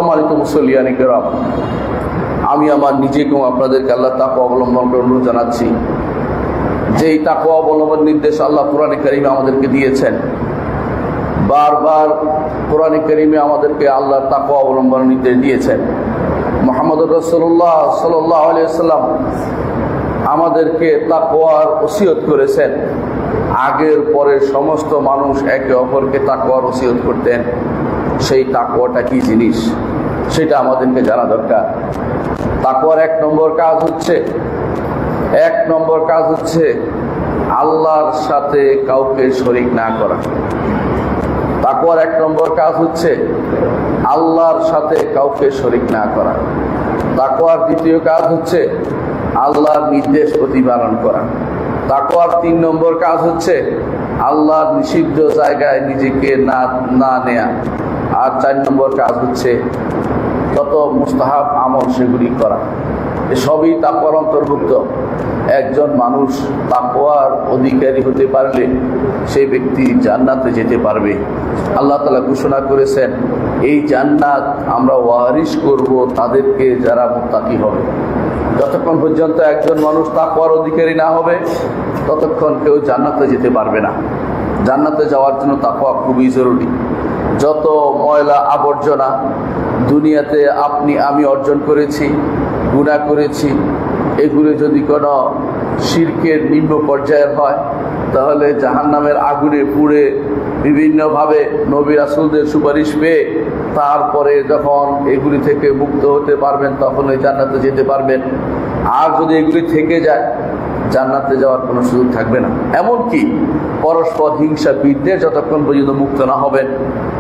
সম্মানিত মুসল্লিয়ানে কেরাম, আমি আমার নিজেকেও আপনাদেরকে আল্লাহ তাকওয়া অবলম্বন করে অনুরোধ জানাচ্ছি। যেই তাকওয়া অবলম্বন নির্দেশ আল্লাহ কোরআনে কারিমে আমাদেরকে দিয়েছেন, বারবার কোরআনে কারিমে আমাদেরকে আল্লাহ তাকওয়া অবলম্বন নির্দেশ দিয়েছেন। মুহাম্মদুর রাসূলুল্লাহ সাল্লাল্লাহু আলাইহি ওয়াসাল্লাম আমাদেরকে তাকওয়ার ওসিয়ত করেছেন। আগের পরে সমস্ত মানুষ একে অপরকে তাকওয়ার ওসিয়ত করতেন। সেই তাকওয়াটা কি জিনিস সেটা আমাদেরকে জানা দরকার। তাকওয়ার এক নম্বর কাজ হচ্ছে আল্লাহর সাথে কাউকে শরীক না করা। তাকওয়ার এক নম্বর কাজ হচ্ছে আল্লাহর সাথে কাউকে শরীক না করা। তাকওয়ার দ্বিতীয় কাজ হচ্ছে আল্লাহর নির্দেশ প্রতিপালন করা। তাকওয়ার 3 নম্বর কাজ হচ্ছে আল্লাহর নিষিদ্ধ জায়গায় নিজেকে না নেয়া। আর 4 নম্বর কাজ হচ্ছে যত মুস্তাহাব আমল সেগুলি করা। সবই তাকওয়ার অন্তর্ভুক্ত। একজন মানুষ তাকওয়ার অধিকারী হতে পারলে সেই ব্যক্তি জান্নাতে যেতে পারবে। আল্লাহ তাআলা ঘোষণা করেছেন, এই জান্নাত আমরা ওয়ারিশ করব তাদেরকে যারা মুত্তাকি হবে। যতক্ষণ পর্যন্ত একজন মানুষ তাকওয়ার অধিকারী না হবে ততক্ষণ কেউ জান্নাতে যেতে পারবে না। জান্নাতে যাওয়ার জন্য তাকওয়া খুবই জরুরি। যত ময়লা আবর্জনা দুনিয়াতে আমি অর্জন করেছি, গুনাহ করেছি, এগুলো যদি কোনো শিরকের নিম্ন পর্যায়ের হয় তাহলে জাহান্নামের আগুনে পুড়ে বিভিন্নভাবে নবী রাসূলদের সুপারিশ পেয়ে তারপরে যখন এগুলি থেকে মুক্ত হতে পারবেন তখন ওই জান্নাতে যেতে পারবেন। আর যদি এগুলি থেকে যায় জান্নাতে যাওয়ার কোনো সুযোগ থাকবে না। এমনকি পরস্পর হিংসা বিদ্বেষ যতক্ষণ পর্যন্ত মুক্ত না হবেন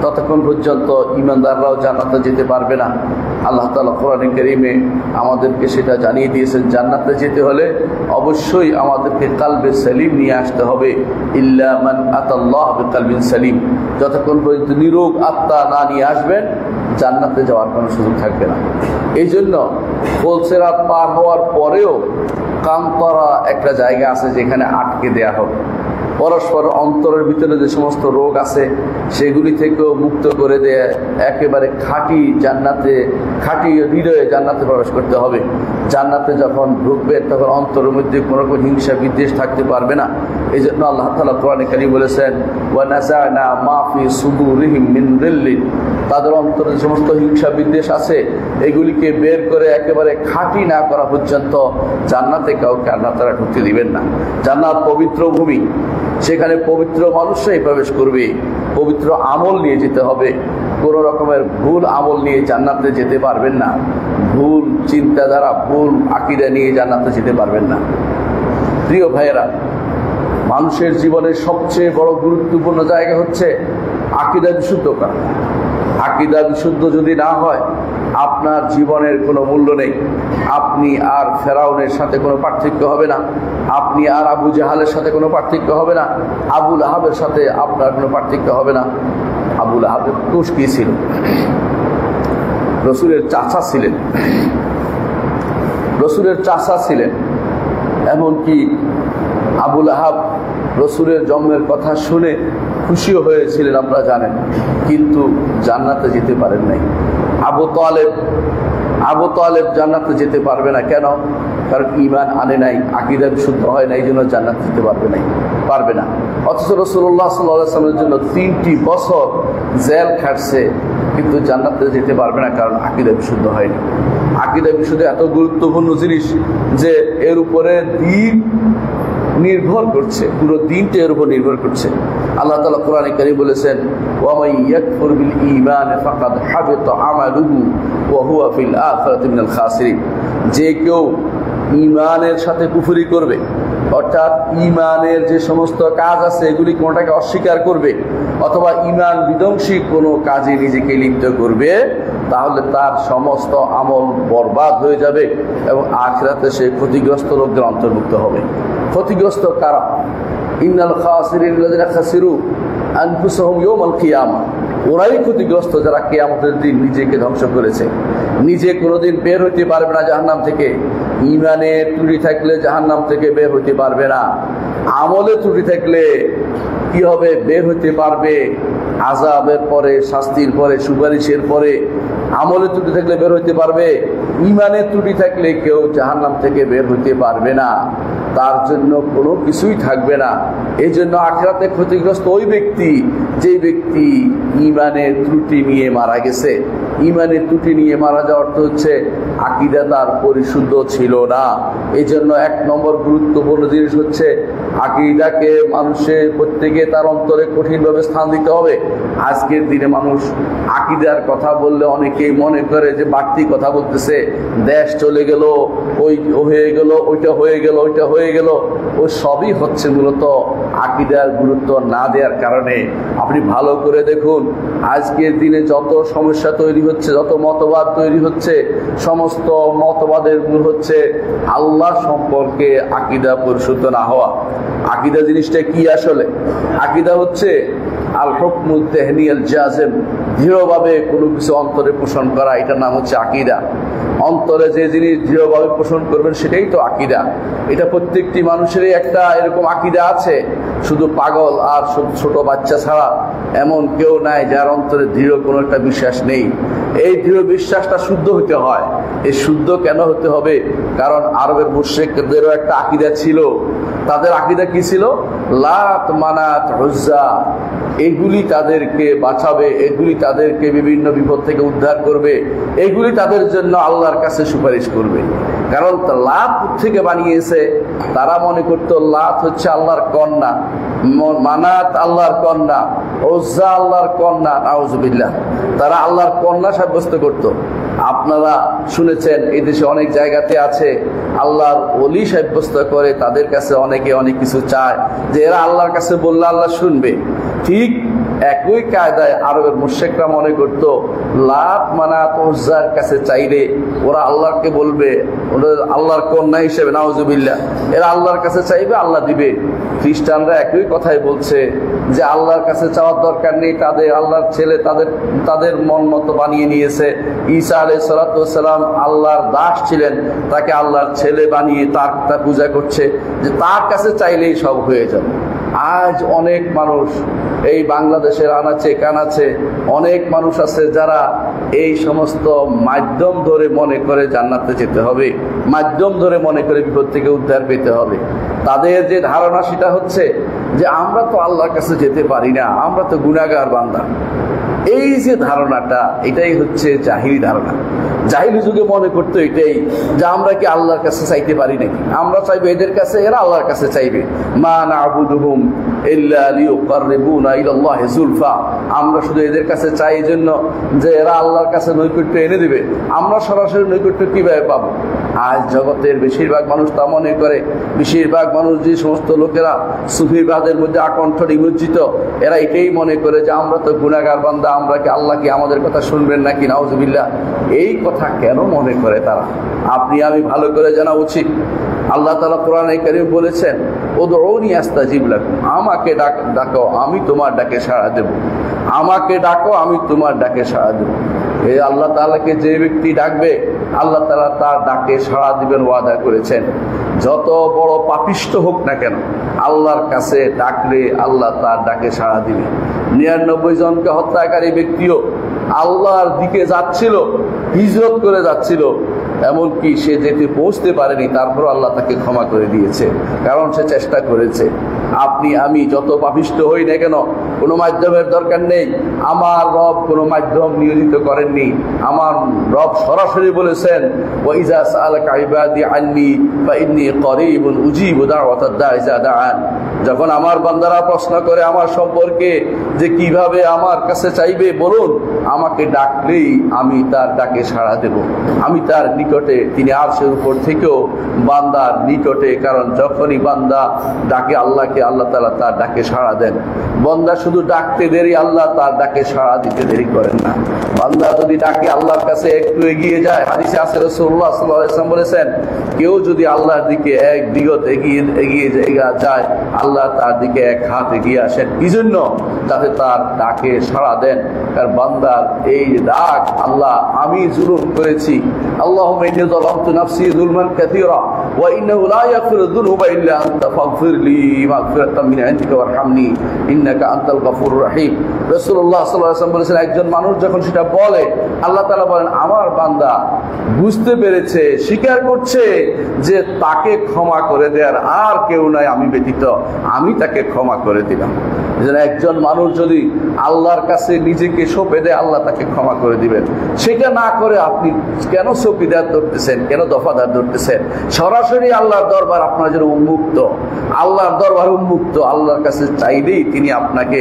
ততক্ষণ পর্যন্ত ঈমানদাররাও জান্নাতে যেতে পারবে না। আল্লাহ তাআলা কোরআনে কারীমে আমাদেরকে সেটা জানিয়ে দিয়েছেন, জান্নাতে যেতে হলে অবশ্যই আমাদেরকে কালবে সালিম নিয়ে আসতে হবে। ইল্লা মান আতাল্লাহ বিকালবিন সালিম, যতক্ষণ পর্যন্ত নিরোগ আত্মা না নিয়ে আসবেন জান্নাতে যাওয়ার কোনো সুযোগ থাকবে না। এই জন্য ফুলসিরাত পার হওয়ার পরেও কান্তরা একটা জায়গা আছে যেখানে আটকে দেয়া হবে। পরস্পর অন্তরের ভিতরে যে সমস্ত রোগ আছে সেগুলি থেকেও মুক্ত করে দেয় একেবারে খাঁটি হৃদয়ে জান্নাতে প্রবেশ করতে হবে। জান্নাতে যখন ঢুকবে তখন অন্তরের মধ্যে কোনো রকম হিংসা বিদ্বেষ থাকতে পারবে না। এই জন্য আল্লাহ তাআলা কোরআনে কারীমে বলেছেন, ওয়া নাযা'না মা ফি সুদুরিহিম মিন গিল্লিন, তাদের অন্তরে যে সমস্ত হিংসা বিদ্বেষ আছে এগুলিকে বের করে একেবারে খাঁটি না করা পর্যন্ত জান্নাতে কাউকে আল্লাহ তাআলা ঢুকতে দিবেন না। জান্নাত পবিত্র ভূমি, সেখানে পবিত্র মানুষরাই প্রবেশ করবে। পবিত্র আমল নিয়ে যেতে হবে। কোনো রকমের ভুল আমল নিয়ে জান্নাতে যেতে পারবেন না। ভুল চিন্তাধারা, ভুল আকীদা নিয়ে জান্নাতে যেতে পারবেন না। প্রিয় ভাইয়েরা, মানুষের জীবনের সবচেয়ে বড় গুরুত্বপূর্ণ জায়গা হচ্ছে আকীদা বিশুদ্ধ করা। আকীদা বিশুদ্ধ যদি না হয় আপনার জীবনের কোনো মূল্য নেই। আপনি আর ফেরাউনের সাথে কোনো পার্থক্য হবে না। আপনি আর আবু জাহালের সাথে কোনো পার্থক্য হবে না। আবু লাহাবের সাথে আপনার কোনো পার্থক্য হবে না। আবু লাহাবের দোষ কি ছিল? রসুলের চাচা ছিলেন। এমনকি আবু লাহাব রসুলের জন্মের কথা শুনে খুশিও হয়েছিলেন, আপনারা জানেন, কিন্তু জান্নাতে যেতে পারেন নাই। আবু তালেব জান্নাতে যেতে পারবে না। কেন? কারণ ঈমান আনে নাই, আকীদা বিশুদ্ধ হয় না, এই জন্য জান্নাতে যেতে পারবে না। অথচ রাসূলুল্লাহ সাল্লাল্লাহু আলাইহি ওয়াসাল্লামের জন্য 3টি বছর জেল খাটছে, কিন্তু জান্নাতে যেতে পারবে না, কারণ আকীদা বিশুদ্ধ হয়নি। আকীদা বিশুদ্ধ এত গুরুত্বপূর্ণ জিনিস যে এর উপরে দিন নির্ভর করছে, পুরো দিনটা এর উপর নির্ভর করছে। আল্লাহ তাআলা কোরআনে কারীমে বলেছেন, ওয়া মান ইয়াকফুর বিল ঈমান ফাকাদ হাবিতা আমালুহু ওয়া হুয়া ফিল আখিরাতি মিনাল খাসিরিন। যে কেউ ঈমানের সাথে কুফরি করবে, অর্থাৎ ঈমানের যে সমস্ত কাজ আছে এগুলি কোনটাকে অস্বীকার করবে অথবা ঈমান বিধ্বংসী কোনো কাজে নিজেকে লিপ্ত করবে, তাহলে তার সমস্ত আমল বরবাদ হয়ে যাবে এবং আখিরাতে সে ক্ষতিগ্রস্ত লোকদের অন্তর্ভুক্ত হবে। ক্ষতিগ্রস্ত কারা? ইন্নাল খাসিরিন আল্লাযিনা খাসিরু আনফুসাহুম ইয়াওমাল কিয়ামা, ওরাই ক্ষতিগ্রস্ত যারা কিয়ামতের দিন নিজেকে ধ্বংস করেছে। নিজে কোনোদিন বের হইতে পারবে না জাহান্নাম থেকে। ঈমানের ত্রুটি থাকলে জাহান্নাম থেকে বের হইতে পারবে না। আমলে ত্রুটি থাকলে কি হবে? বের হতে পারবে আযাবের পরে, শাস্তির পরে, সুপারিশের পরে। আমলের ত্রুটি থাকলে বের হতে পারবে, ঈমানের ত্রুটি থাকলে কেউ জাহান্নাম থেকে বের হতে পারবে না, তার জন্য কোনো কিছুই থাকবে না। এই জন্য আখিরাতে ক্ষতিগ্রস্ত ওই ব্যক্তি যে ব্যক্তি ঈমানের ত্রুটি নিয়ে মারা গেছে। ঈমানের ত্রুটি নিয়ে মারা যাওয়ার অর্থ হচ্ছে আকীদা তার পরিশুদ্ধ ছিল না। এই জন্য 1 নম্বর গুরুত্বপূর্ণ জিনিস হচ্ছে আকীদাকে মানুষের প্রত্যেকে তার অন্তরে কঠিনভাবে স্থান দিতে হবে। আজকের দিনে মানুষ আকীদার কথা বললে অনেকেই মনে করে যে বাড়তি কথা বলতেছে, দেশ চলে গেল, ওই হয়ে গেল, ওইটা হয়ে গেল, ওইটা হয়ে গেল। ও সবই হচ্ছে মূলত আকীদার গুরুত্ব না দেওয়ার কারণে। আপনি ভালো করে দেখুন, আজকের দিনে যত সমস্যা তৈরি হচ্ছে, যত মতবাদ তৈরি হচ্ছে, সমস্ত মতবাদের মূল হচ্ছে আল্লাহ সম্পর্কে আকীদা পরিশুদ্ধ না হওয়া। আকীদা জিনিসটা কি আসলে? আকীদা হচ্ছে আল হুকমু যাহনি আল জাযিম, দৃঢ়ভাবে কোনো কিছু অন্তরে পোষণ করা, এটার নাম হচ্ছে আকীদা। অন্তরে যে জিনিস দৃঢ়ভাবে পোষণ করবেন সেটাই তো আকীদা। এটা প্রত্যেকটি মানুষেরই একটা এরকম আকীদা আছে। শুধু পাগল আর ছোট বাচ্চা ছাড়া এমন কেউ নাই যার অন্তরে দৃঢ় কোনো একটা বিশ্বাস নেই। এই দৃঢ় বিশ্বাসটা শুদ্ধ হতে হয়। এই শুদ্ধ কেন হতে হবে? কারণ আরবের মুশরিকদেরও একটা আকীদা ছিল। তাদের আকীদা কি ছিল? লাত, মানাত, উজ্জা, এগুলি তাদেরকে বাঁচাবে, এগুলি তাদেরকে বিভিন্ন বিপদ থেকে উদ্ধার করবে, এগুলি তাদের জন্য আল্লাহর কাছে সুপারিশ করবে। কারণ লাত থেকে বানিয়েছে, তারা মনে করতো লাত হচ্ছে আল্লাহর কন্যা, মানাত আল্লাহর কন্যা, উজ্জা আল্লাহর কন্যা, নাউজুবিল্লাহ। তারা আল্লাহর কন্যা সাব্যস্ত করত। আপনারা শুনেছেন এই দেশে অনেক জায়গাতে আছে আল্লাহর ওলি সাব্যস্ত করে, তাদের কাছে অনেকে অনেক কিছু চায় যে এরা আল্লাহর কাছে বললে আল্লাহ শুনবে। ঠিক একই কায়দায় আরবের মুশরিকরা মনে করত লাত, মানাত, উজ্জার কাছে চাইলে ওরা আল্লাহকে বলবে, ওরা আল্লাহর কন্যা হিসেবে, নাউজুবিল্লাহ, এরা আল্লাহর কাছে চাইবে, আল্লাহ দিবে। খ্রিস্টানরা একই কথাই বলছে যে আল্লাহর কাছে চাওয়ার দরকার নেই, তাদের আল্লাহর ছেলে তাদের মন মতো বানিয়ে নিয়েছে। ঈসা আলাইহিস সালাতু ওয়াস সালাম আল্লাহর দাস ছিলেন, তাকে আল্লাহর ছেলে বানিয়ে তার পূজা করছে, যে তার কাছে চাইলেই সব হয়ে যাবে। আজ অনেক মানুষ এই বাংলাদেশের আনাচে কানাচে অনেক মানুষ আছে যারা এই সমস্ত মাধ্যম ধরে মনে করে জান্নাতে যেতে হবে, মাধ্যম ধরে মনে করে বিপদ থেকে উদ্ধার পেতে হবে। তাদের যে ধারণা সেটা হচ্ছে যে আমরা তো আল্লাহর কাছে যেতে পারি না, আমরা তো গুনাহগার বান্দা। এই যে ধারণাটা, এটাই হচ্ছে জাহিলি ধারণা। জাহিলি যুগে মনে করতো এটাই যে আমরা কি আল্লাহর কাছে চাইতে পারি নাকি, আমরা চাইবো এদের কাছে, এরা আল্লাহর কাছে চাইবে। মা না'বুদুহুম ইল্লা লিয়ুকাররিবুনা ইলাল্লাহি যুলফা, আমরা শুধু এদের কাছে চাই এই জন্য যে এরা আল্লাহর কাছে নৈকট্য এনে দিবে, আমরা সরাসরি নৈকট্য কিভাবে পাবো? আজ জগতের বেশিরভাগ মানুষ তা মনে করে। বেশিরভাগ মানুষ, যে সমস্ত লোকেরা সুফিবাদের মধ্যে আকণ্ঠ নিমজ্জিত, এরা এটাই মনে করে যে আমরা তো গুনাহগার বান্দা, আমরা কি আল্লাহ কি আমাদের কথা শুনবেন নাকি? নাউজুবিল্লাহ। এই কথা কেন মনে করে তারা? আপনি আমি ভালো করে জানা উচিত। আল্লাহ তাআলা কোরআনে কারীম বলেছেন, উদউনি আস্তাজিব লাকুম, আমাকে ডাকো আমি তোমার ডাকে সাড়া দেব। আমাকে ডাকো আমি তোমার ডাকে সাড়া দেব। এই আল্লাহ তাআলাকে যে ব্যক্তি ডাকবে, আল্লাহ তাআলা তার ডাকে সাড়া দিবেন ওয়াদা করেছেন। যত বড় পাপিষ্ঠ হোক না কেন, আল্লাহর কাছে ডাকলে আল্লাহ তার ডাকে সাড়া দিবে। 99 জনকে হত্যাকারী ব্যক্তিও আল্লাহর দিকে যাচ্ছিল, হিজরত করে যাচ্ছিল, এমনকি সে যেতে পৌঁছতে পারেনি, তারপর আল্লাহ তাকে ক্ষমা করে দিয়েছে, কারণ সে চেষ্টা করেছে। আপনি আমি যত পাপিষ্ঠ হই না কেন, কোনো মাধ্যমের দরকার নেই। আমার রব কোনো মাধ্যম নিয়োজিত করেননি। আমার রব সরাসরি বলেছেন, ওয়াইজা সাআলাকা ইবাদি আন্নী ফাইন্নী করিবুন উজিবু দাওয়াতাদ দাঈ ইযা দাআন। যখন আমার বান্দারা প্রশ্ন করে আমার সম্পর্কে যে কিভাবে আমার কাছে চাইবে, বলুন আমাকে ডাকলেই আমি তার ডাকে সাড়া দেব। আমি তার নিকটে, তিনি আরশের উপর থেকেও বান্দার নিকটে, কারণ যখনই বান্দা ডাকে আল্লাহকে, আল্লাহ তাআলা তার ডাকে সাড়া দেন। বান্দা শুধু ডাকতে দেরি, আল্লাহ তার ডাকে সাড়া দিতে দেরি করেন না। বান্দা যদি ডাকে আল্লাহর কাছে একটু এগিয়ে যায়, হাদিসে আছে রাসূলুল্লাহ সাল্লাল্লাহু আলাইহি ওয়াসাল্লাম বলেছেন, কেউ যদি আল্লাহর দিকে এক বিগত এগিয়ে যায়, আল্লাহ তার দিকে এক হাত এগিয়ে আসেন। কি জন্য? যাতে তার ডাকে সাড়া দেন। কারণ বান্দার এই ডাক, আল্লাহ আমি জুলুম করেছি, আল্লাহুম্মা ইন্নী যালামতু নাফসি যুলমান কাসীরা, ওয়া ইন্নাহু লা ইয়াগফিরু যুনুবা ইল্লা আনতা ফাগফিরলি মাগফিরাতাম মিন ইনদিকা ওয়ারহামনি ইন্নাকা আনতাল গফুরুর রহিম। রাসূলুল্লাহ সাল্লাল্লাহু আলাইহি ওয়াসাল্লাম বলেছেন, একজন মানুষ যখন সেটা বলে, আল্লাহ তাআলা বলেন, আমার বান্দা বুঝতে পেরেছে, স্বীকার করছে যে তাকে ক্ষমা করে দেওয়ার আর কেউ নাই আমি ব্যতীত, আমি তাকে ক্ষমা করে দিলাম। একজন মানুষ যদি আল্লাহর কাছে নিজেকে সঁপে দেয়, আল্লাহ তাকে ক্ষমা করে দিবেন। সেটা না করে আপনি কেন চৌকিদার ধরতেছেন, কেন দফাদার ধরতেছেন? সরাসরি আল্লাহর দরবার আপনার জন্য উন্মুক্ত, আল্লাহর দরবার উন্মুক্ত। আল্লাহর কাছে চাইলেই তিনি আপনাকে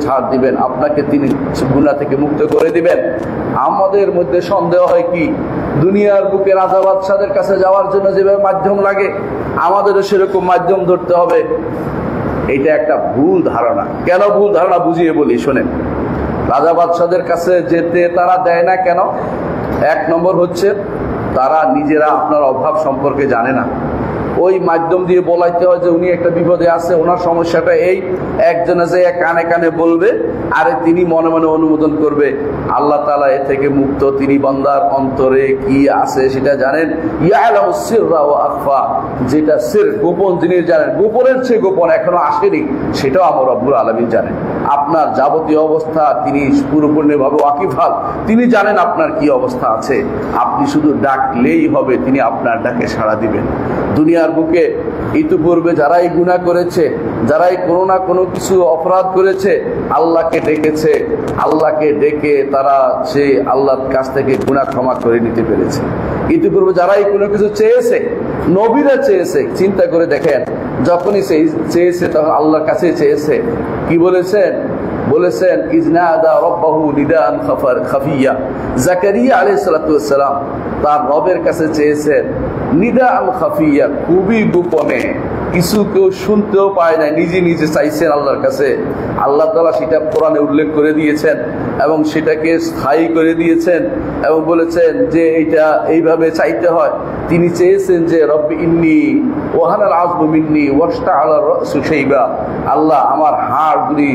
ছাড় দিবেন, আপনাকে তিনি গুনাহ থেকে মুক্ত করে দিবেন। আমাদের মধ্যে সন্দেহ হয় কি, দুনিয়ার বুকে রাজা বাদশাদের কাছে যাওয়ার জন্য যেভাবে মাধ্যম লাগে, আমাদেরও সেরকম মাধ্যম ধরতে হবে। এটা একটা ভুল ধারণা। কেন ভুল ধারণা বুঝিয়ে বলি, শোনেন। রাজা বাদশাদের কাছে যেতে তারা দেয় না কেন? এক নম্বর হচ্ছে তারা নিজেরা আপনার অভাব সম্পর্কে জানে না। ওই মাধ্যম দিয়ে বলাইতে হয় যে উনি একটা বিপদে আছে, ওনার সমস্যাটা এই, একজনে যে কানে কানে বলবে, আরে তিনি মনে মনে অনুমোদন করবে। আল্লাহ তাআলা এ থেকে মুক্ত, তিনি বান্দার অন্তরে কি আছে সেটা জানেন। ইয়ালামুস সিররা ওয়া আখফা, যেটা সির গোপন জিনিস জানেন, গোপনের চেয়ে গোপন এখনো আসেনি, সেটাও আমার রব্বুল আলামিন জানেন। আপনার যাবতীয় অবস্থা তিনি পুরোপূর্ণভাবে ওয়াকিফাল, তিনি জানেন আপনার কি অবস্থা আছে। আপনি শুধু ডাকলেই হবে, তিনি আপনার ডাকে সাড়া দিবেন। দুনিয়ার বুকে ইতিপূর্বে যারাই গুনাহ করেছে, যারাই কোনো না কোনো কিছু অপরাধ করেছে, আল্লাহকে ডেকেছে, আল্লাহকে ডেকে তারা সে আল্লাহর কাছ থেকে গুনাহ ক্ষমা করে নিতে পেরেছে। ইতিপূর্বে যারাই কোনো কিছু চেয়েছে, নবীরা চেয়েছে, চিন্তা করে দেখেন, যখনই চেয়েছে তখন আল্লাহর কাছে চেয়েছে। কি বলেছেন? বলেছেন ইজনাদা রাব্বাহু নিদান খাফিয়া। জাকারিয়া আলাইহিস সালাতু ওয়াস সালাম তার রবের কাছে চেয়েছেন নিদান খাফিয়া, খুবই গোপনে, কিছু কেউ শুনতেও পায় না, নিজে নিজে চাইছেন আল্লাহর কাছে। আল্লাহ তাআলা সেটা কোরআনে উল্লেখ করে দিয়েছেন এবং সেটাকে স্থায়ী করে দিয়েছেন এবং বলেছেন যে এটা এইভাবে চাইতে হয়। তিনি চেয়েছেন যে রব্বি ইন্নী ওয়াহানাল আযমু মিন্নী ওয়াশতাআলা রাসু শাইবা, আল্লাহ আমার হাড়গুলি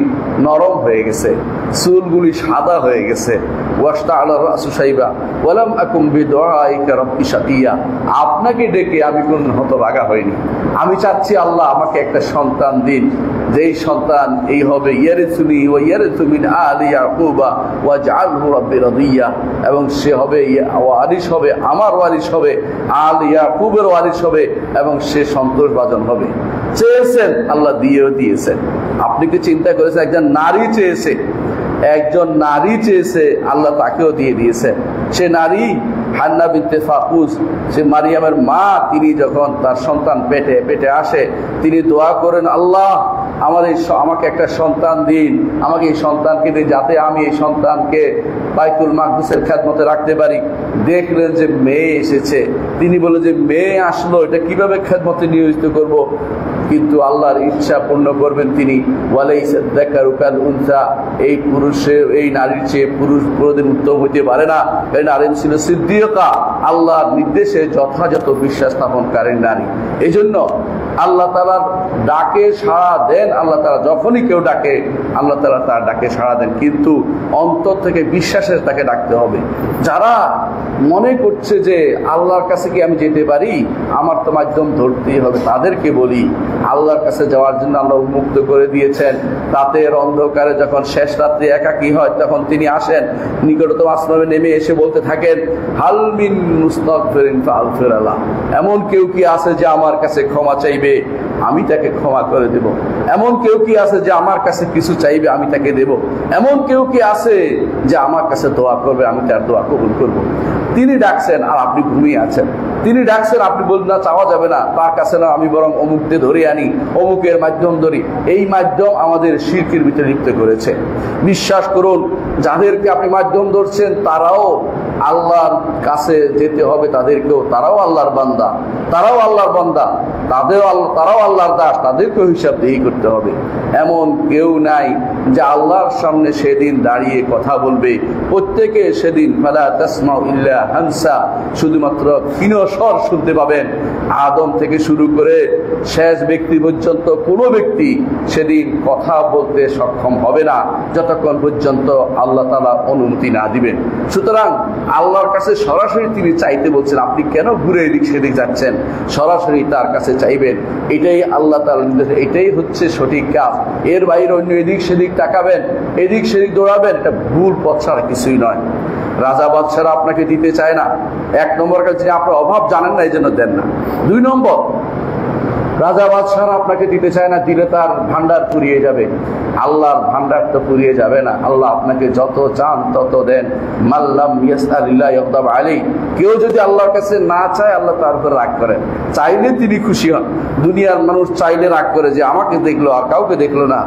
নরম হয়ে গেছে, চুলগুলি সাদা হয়ে গেছে। ওয়াশতাআলা রাসু শাইবা ওয়ালাম আকুম বিদুআইকা রাব্বি শাকিয়া, আপনাকে ডেকে আমি কোন হতভাগা হইনি। আমি চাচ্ছি আল্লাহ আমাকে একটা সন্তান দিন, যেই সন্তান এই হবে ইয়ারিসুনি ওয়া ইয়ারিসু মিন আলি ইয়াকুবা ওয়াজআলহু রাব্বি রাদিয়া, এবং সে হবে ওয়ারিস হবে, আমার ওয়ারিস হবে, আল ইয়াকুবের ওয়ারিস হবে, এবং সে সন্তোষভাজন হবে। চেয়েছেন, আল্লাহ দিয়েও দিয়েছেন। আপনি কি চিন্তা করেছেন? একজন নারী চেয়েছে, একজন নারী চেয়েছে, আল্লাহ তাকেও দিয়ে দিয়েছে। সে নারী হান্না বিনতে ফাকুজ, সে মারিয়ামের মা, তিনি যখন তার সন্তান পেটে আসে, তিনি দোয়া করেন, আল্লাহ আমাকে একটা সন্তান দিন, আমাকে এই সন্তানকে দিন, যাতে আমি এই সন্তানকে বাইতুল মাকদিসের খেদমতে রাখতে পারি। দেখলেন যে মেয়ে এসেছে, তিনি বলে যে মেয়ে আসলো, এটা কিভাবে খেদমতে নিয়োজিত করব? কিন্তু আল্লাহর ইচ্ছা পূর্ণ করবেন তিনি। ওয়ালাইসা যাকারু কাল উনসা, এই পুরুষের এই নারীর চেয়ে পুরুষ কোনদিন উত্তম হইতে পারে না। এই নারী ছিল সিদ্দিকা, আল্লাহর নির্দেশে যথাযথ বিশ্বাস স্থাপনকারী নারী। এই জন্য আল্লাহ তাআলার ডাকে সাড়া দেন। আল্লাহ তাআলা যখনই কেউ ডাকে, আল্লাহ তাআলা তার ডাকে সাড়া দেন, কিন্তু অন্তর থেকে বিশ্বাসের তাকে ডাকতে হবে। যারা মনে করছে যে আল্লাহর কাছে কি আমি যেতে পারি, আমার তো মাধ্যম ধরতেই হবে, তাদেরকে বলি আল্লাহর কাছে যাওয়ার জন্য আল্লাহ উন্মুক্ত করে দিয়েছেন। রাতের অন্ধকারে যখন শেষ রাত্রে একাকী হয়, তখন তিনি আসেন, নিকটতম আসমানে নেমে এসে বলতে থাকেন, হাল মিন মুস্তাগফিরিন ফাগফিরালাহ, এমন কেউ কি আছে যে আমার কাছে ক্ষমা চাইবে, আমি তাকে ক্ষমা করে দেব। এমন কেউ কি আছে যে আমার কাছে কিছু চাইবে, আমি তাকে দেব। এমন কেউ কি আছে যে আমার কাছে দোয়া করবে, আমি তার দোয়া কবুল করব। তিনি ডাকছেন আর আপনি ঘুমিয়ে আছেন। তিনি ডাকছেন, আপনি বলবেন না চাওয়া যাবে না, তার কাছে না, আমি বরং অমুককে ধরে আনি, অমুকের মাধ্যম ধরি। এই মাধ্যম আমাদের শিরকের ভিতরে লিপ্ত করেছে। বিশ্বাস করুন, যাদেরকে আপনি মাধ্যম ধরছেন তারাও আল্লাহর কাছে যেতে হবে, তাদেরকেও, তারাও আল্লাহর বান্দা, তারাও আল্লাহর বান্দা, তারাও আল্লাহর দাস, তাদেরকেও হিসাব দিয়ে করতে হবে। এমন কেউ নাই যে আল্লাহর সামনে সেদিন দাঁড়িয়ে কথা বলবে। প্রত্যেকে সেদিন ফালা তাসমাউ ইল্লা হামসা, শুধুমাত্র ক্ষীণ স্বর শুনতে পাবেন। আদম থেকে শুরু করে শেষ ব্যক্তি পর্যন্ত কোনো ব্যক্তি সেদিন কথা বলতে সক্ষম হবে না, যতক্ষণ পর্যন্ত আল্লাহ তাআলা অনুমতি না দিবেন। সুতরাং আল্লাহর কাছে সরাসরি তিনি চাইতে বলছেন। আপনি কেন ঘুরে এদিক সেদিক যাচ্ছেন? সরাসরি তার কাছে চাইবেন, এটাই আল্লাহ তাআলার নির্দেশ, এটাই হচ্ছে সঠিক কাজ। এর বাইরে অন্য এদিক সেদিক তাকাবেন, এদিক সেদিক দৌড়াবেন, এটা ভুল পথ ছাড়া কিছুই নয়। রাজা বাদশারা আপনাকে দিতে চায় না। এক নম্বর কাছে আপনার অভাব জানেন না, এই জন্য দেন না। দুই নম্বর, রাজা বাদশারা আপনাকে দিতে চায় না, দিলে তার ভান্ডার ফুরিয়ে যাবে। আল্লাহর ভান্ডার তো ফুরিয়ে যাবে না। আল্লাহ আপনাকে যত চান তত দেন। মাল্লাম ইয়াসআলিল্লাহ ইয়াগদাব আলাইহি। কেউ যদি আল্লাহর কাছে না চায়, আল্লাহ তার উপর রাগ করেন। চাইলে তিনি খুশি হন। দুনিয়ার মানুষ চাইলে রাগ করে যে আমাকে দেখলো আর কাউকে দেখলো না,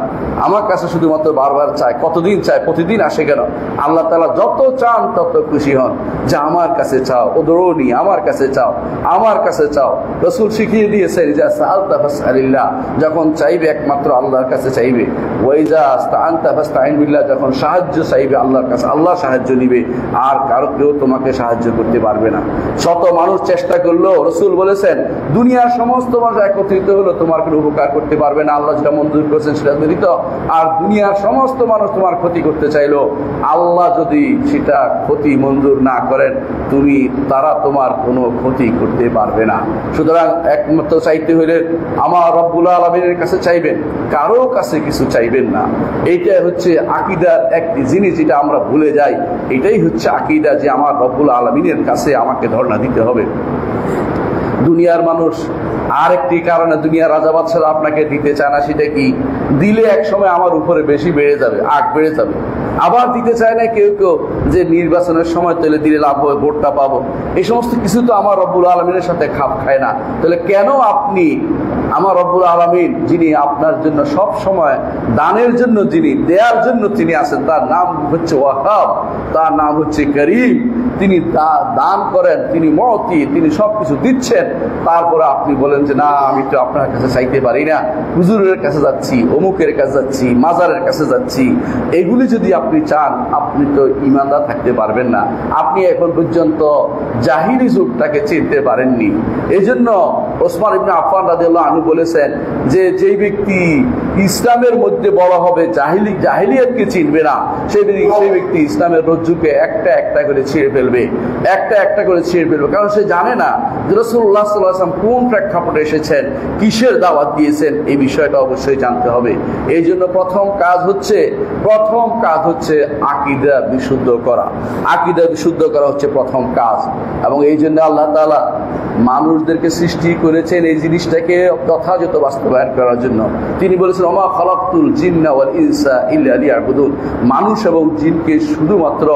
আমার কাছে শুধুমাত্র বারবার চায়। কতদিন চায়? প্রতিদিন আসে কেন? আল্লাহ তাআলা যত চান তত খুশি হন, যে আমার কাছে চাও, ওদরুনি, আমার কাছে চাও, আমার কাছে চাও। রাসূল শিখিয়ে দিয়েছেন যে সাআলতা ফাসআলিল্লাহ, যখন চাইবে একমাত্র আল্লাহর কাছে চাইবে। ওয়াইজা আস্তাআনতা ফাস্তাইন বিল্লাহ, যখন সাহায্য চাইবে আল্লাহর কাছে, আল্লাহ সাহায্য নিবে, আর কারো কেউ তোমাকে সাহায্য করতে পারবে না। শত মানুষ চেষ্টা করলো, রাসূল বলেছেন দুনিয়ার সমস্ত মানুষ একত্রিত হলো তোমার কোনো উপকার করতে পারবে না। আল্লাহ যেটা মঞ্জুর করেছেন সেটা ব্যতীত। আর দুনিয়ার সমস্ত মানুষ তোমার ক্ষতি করতে চাইলো, আল্লাহ যদি সেটা ক্ষতি মঞ্জুর না করেন, তারা তোমার কোনো ক্ষতি করতে পারবে না। সুতরাং একমাত্র চাইতে হলে আমার রব্বুল আলামিনের কাছে চাইবেন, কারো কাছে কিছু চাইবেন না। এইটা হচ্ছে আকীদার একটি জিনিস, যেটা আমরা ভুলে যাই। এটাই হচ্ছে আকীদা, যে আমার রব্বুল আলামিনের কাছে আমাকে ধর্ণা দিতে হবে। দুনিয়ার মানুষ আর একটি কারণে, দুনিয়ার রাজা বাদশারা আপনাকে দিতে চায় না। সেটা কি? দিলে এক সময় আমার উপরে বেশি বেড়ে যাবে, আগ বেড়ে যাবে। আবার দিতে চায় না কেউ কেউ, যে নির্বাচনের সময় তাহলে দিলে লাভ হবে, ভোটটা পাবো। এই সমস্ত কিছু তো আমার রব্বুল আলামিনের সাথে খাপ খায় না। তাহলে কেন আপনি আমার রব্বুল আলামিন, যিনি আপনার জন্য সব সময় দানের জন্য, যিনি দেওয়ার জন্য তিনি আছেন, তার নাম হচ্ছে ওয়াহাব, তার নাম হচ্ছে করিম, তিনি দান করেন, তিনি মতি, তিনি সবকিছু দিচ্ছেন, তারপরে আপনি বলেন যে না, আমি তো আপনার কাছে চাইতে পারি না, হুজুরের কাছে যাচ্ছি, অমুকের কাছে যাচ্ছি, মাজারের কাছে যাচ্ছি। এগুলি যদি আপনি চান, আপনি তো ঈমানদার থাকতে পারবেন না। আপনি এখন পর্যন্ত জাহিলি যুগটাকে চিনতে পারেননি। এই জন্য ওসমান ইবনে আফফান রাদিয়াল্লাহু আনহু বলেছেন যে যেই ব্যক্তি ইসলামের মধ্যে বড় হবে, জাহিলিয়াতকে চিনবে না, সেই ব্যক্তি ইসলামের রজ্জুকে একটা একটা করে ছিঁড়ে ফেলবে, একটা একটা করে ছিঁড়ে ফেলবে। কারণ সে জানে না যে রাসূলুল্লাহ সাল্লাল্লাহু আলাইহি ওয়াসাল্লাম কোন প্রেক্ষাপটে এসেছেন, কিসের দাওয়াত দিয়েছেন, এই বিষয়টা অবশ্যই জানতে হবে। এই জন্য প্রথম কাজ হচ্ছে আকীদা বিশুদ্ধ করা। আকীদা বিশুদ্ধ করা হচ্ছে প্রথম কাজ। এবং এই জন্য আল্লাহ তাআলা মানুষদেরকে সৃষ্টি করেছেন এই জিনিসটাকে যথাযথ বাস্তবায়ন করার জন্য। তিনি বলেছেন ওমা খালাকতুল জিন্না ওয়াল ইনসা ইল্লা লিয়াবুদুন, মানুষ এবং জিনকে শুধুমাত্র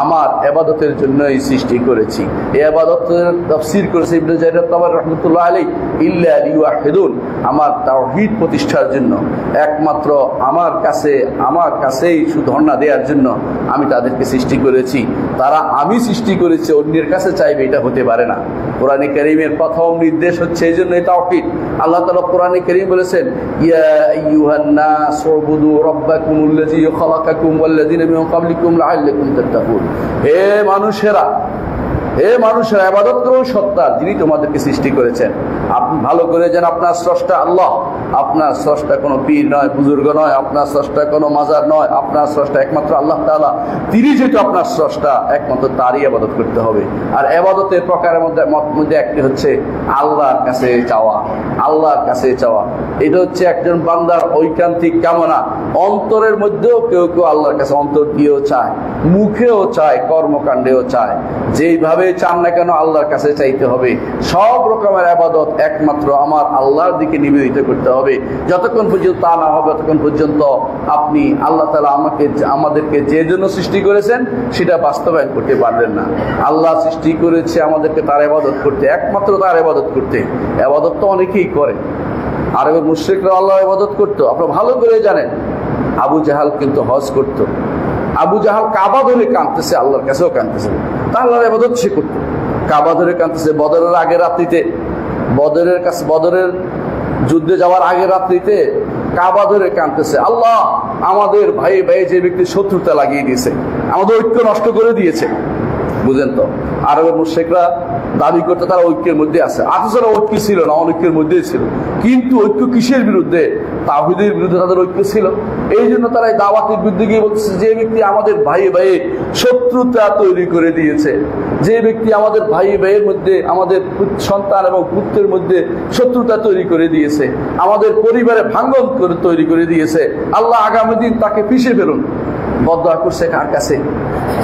আমার ইবাদতের জন্যই সৃষ্টি করেছি। এই ইবাদতের তাফসীর করেছে ইবনে জারীর তাবরি রাহমাতুল্লাহ আলাইহি, ইল্লা লিওয়াহিদুন, আমার তাওহীদ প্রতিষ্ঠার জন্য, একমাত্র আমার কাছেই ধর্ণা দেওয়ার জন্য আমি তাদেরকে সৃষ্টি করেছি। তারা আমি সৃষ্টি করেছি, অন্যের কাছে চাইবে, এটা হতে পারে না। কোরআনে কারীমের প্রথম নির্দেশ হচ্ছে এই জন্য তাওহীদ। আল্লাহ তাআলা কোরআনে কারীম বলেছেন ইয়া আইয়ুহান নাস উবুদু রাব্বাকুমুল্লাযী খালাকাকুম ওয়াল্লাযীনা মিন ক্বাবলিকুম লাআল্লাকুম তাত্তাকুন। হে মানুষেরা, ইবাদত করুন সত্তার, যিনি তোমাদেরকে সৃষ্টি করেছেন। আপনি ভালো করে জানেন আপনার স্রষ্টা আল্লাহ। আপনার স্রষ্টা কোনো পীর নয়, বুজুর্গ নয়, আপনার স্রষ্টা কোনো মাজার নয়, আপনার স্রষ্টা একমাত্র আল্লাহ তাআলা। তিনি যেহেতু আপনার স্রষ্টা, একমাত্র তারই ইবাদত করতে হবে। আর ইবাদতের প্রকারের মধ্যে একটি হচ্ছে আল্লাহর কাছে চাওয়া। আল্লাহর কাছে চাওয়া, এটা হচ্ছে একজন বান্দার ঐকান্তিক কামনা। অন্তরের মধ্যেও কেউ কেউ আল্লাহর কাছে অন্তর দিয়েও চায়, মুখেও চায়, কর্মকাণ্ডেও চায়। যেইভাবে চান না কেন আল্লাহর কাছে চাইতে হবে। সব রকমের ইবাদত একমাত্র আমার আল্লাহর দিকে নিবেদিত করতে হবে। যতক্ষণ পর্যন্ত তা না হবে, ততক্ষণ পর্যন্ত আপনি আল্লাহ তাআলা আমাদেরকে যে জন্য সৃষ্টি করেছেন সেটা বাস্তবায়ন করতে পারবেন না। আল্লাহ সৃষ্টি করেছে আমাদেরকে তার ইবাদত করতে, একমাত্র তার ইবাদত করতে। ইবাদত তো অনেকেই করে, আরবের মুশরিকরা আল্লাহর ইবাদত করতো। আপনারা ভালো করে জানেন, আবু জাহাল কিন্তু হজ করতো। আবু জাহাল কাবা ধরে কাঁদতেছে, আল্লাহর কাছেও কাঁদতেছে, তা আল্লাহর ইবাদত সে করতো। কাবা ধরে কাঁদতেছে। বদরের আগের রাত্রিতে, বদরের যুদ্ধে যাওয়ার আগের রাত্রিতে কাবা ধরে কাঁদতেছে, আল্লাহ আমাদের ভাই যে ব্যক্তি শত্রুতা লাগিয়ে দিয়েছে, আমাদের ঐক্য নষ্ট করে দিয়েছে, বুঝেন তো? আরবের মুশরিকরা দাবি করতে তারা ঐক্যের মধ্যে আছে, অথচ ঐক্য ছিল না, অনৈক্যের মধ্যেই ছিল। কিন্তু ঐক্য কিসের বিরুদ্ধে? তাওহীদের বিরুদ্ধে তাদের ঐক্য ছিল। এই জন্য তারা এই দাওয়াতের বিরুদ্ধে গিয়ে বলতেছে, যে ব্যক্তি আমাদের ভাই ভাইয়ে শত্রুতা তৈরি করে দিয়েছে, যে ব্যক্তি আমাদের ভাই ভাইয়ের মধ্যে, আমাদের সন্তান এবং পুত্রের মধ্যে শত্রুতা তৈরি করে দিয়েছে, আমাদের পরিবারে ভাঙ্গন করে তৈরি করে দিয়েছে, আল্লাহ আগামী দিন তাকে পিষে ফেলুন। বদদোয়া করছে কার কাছে?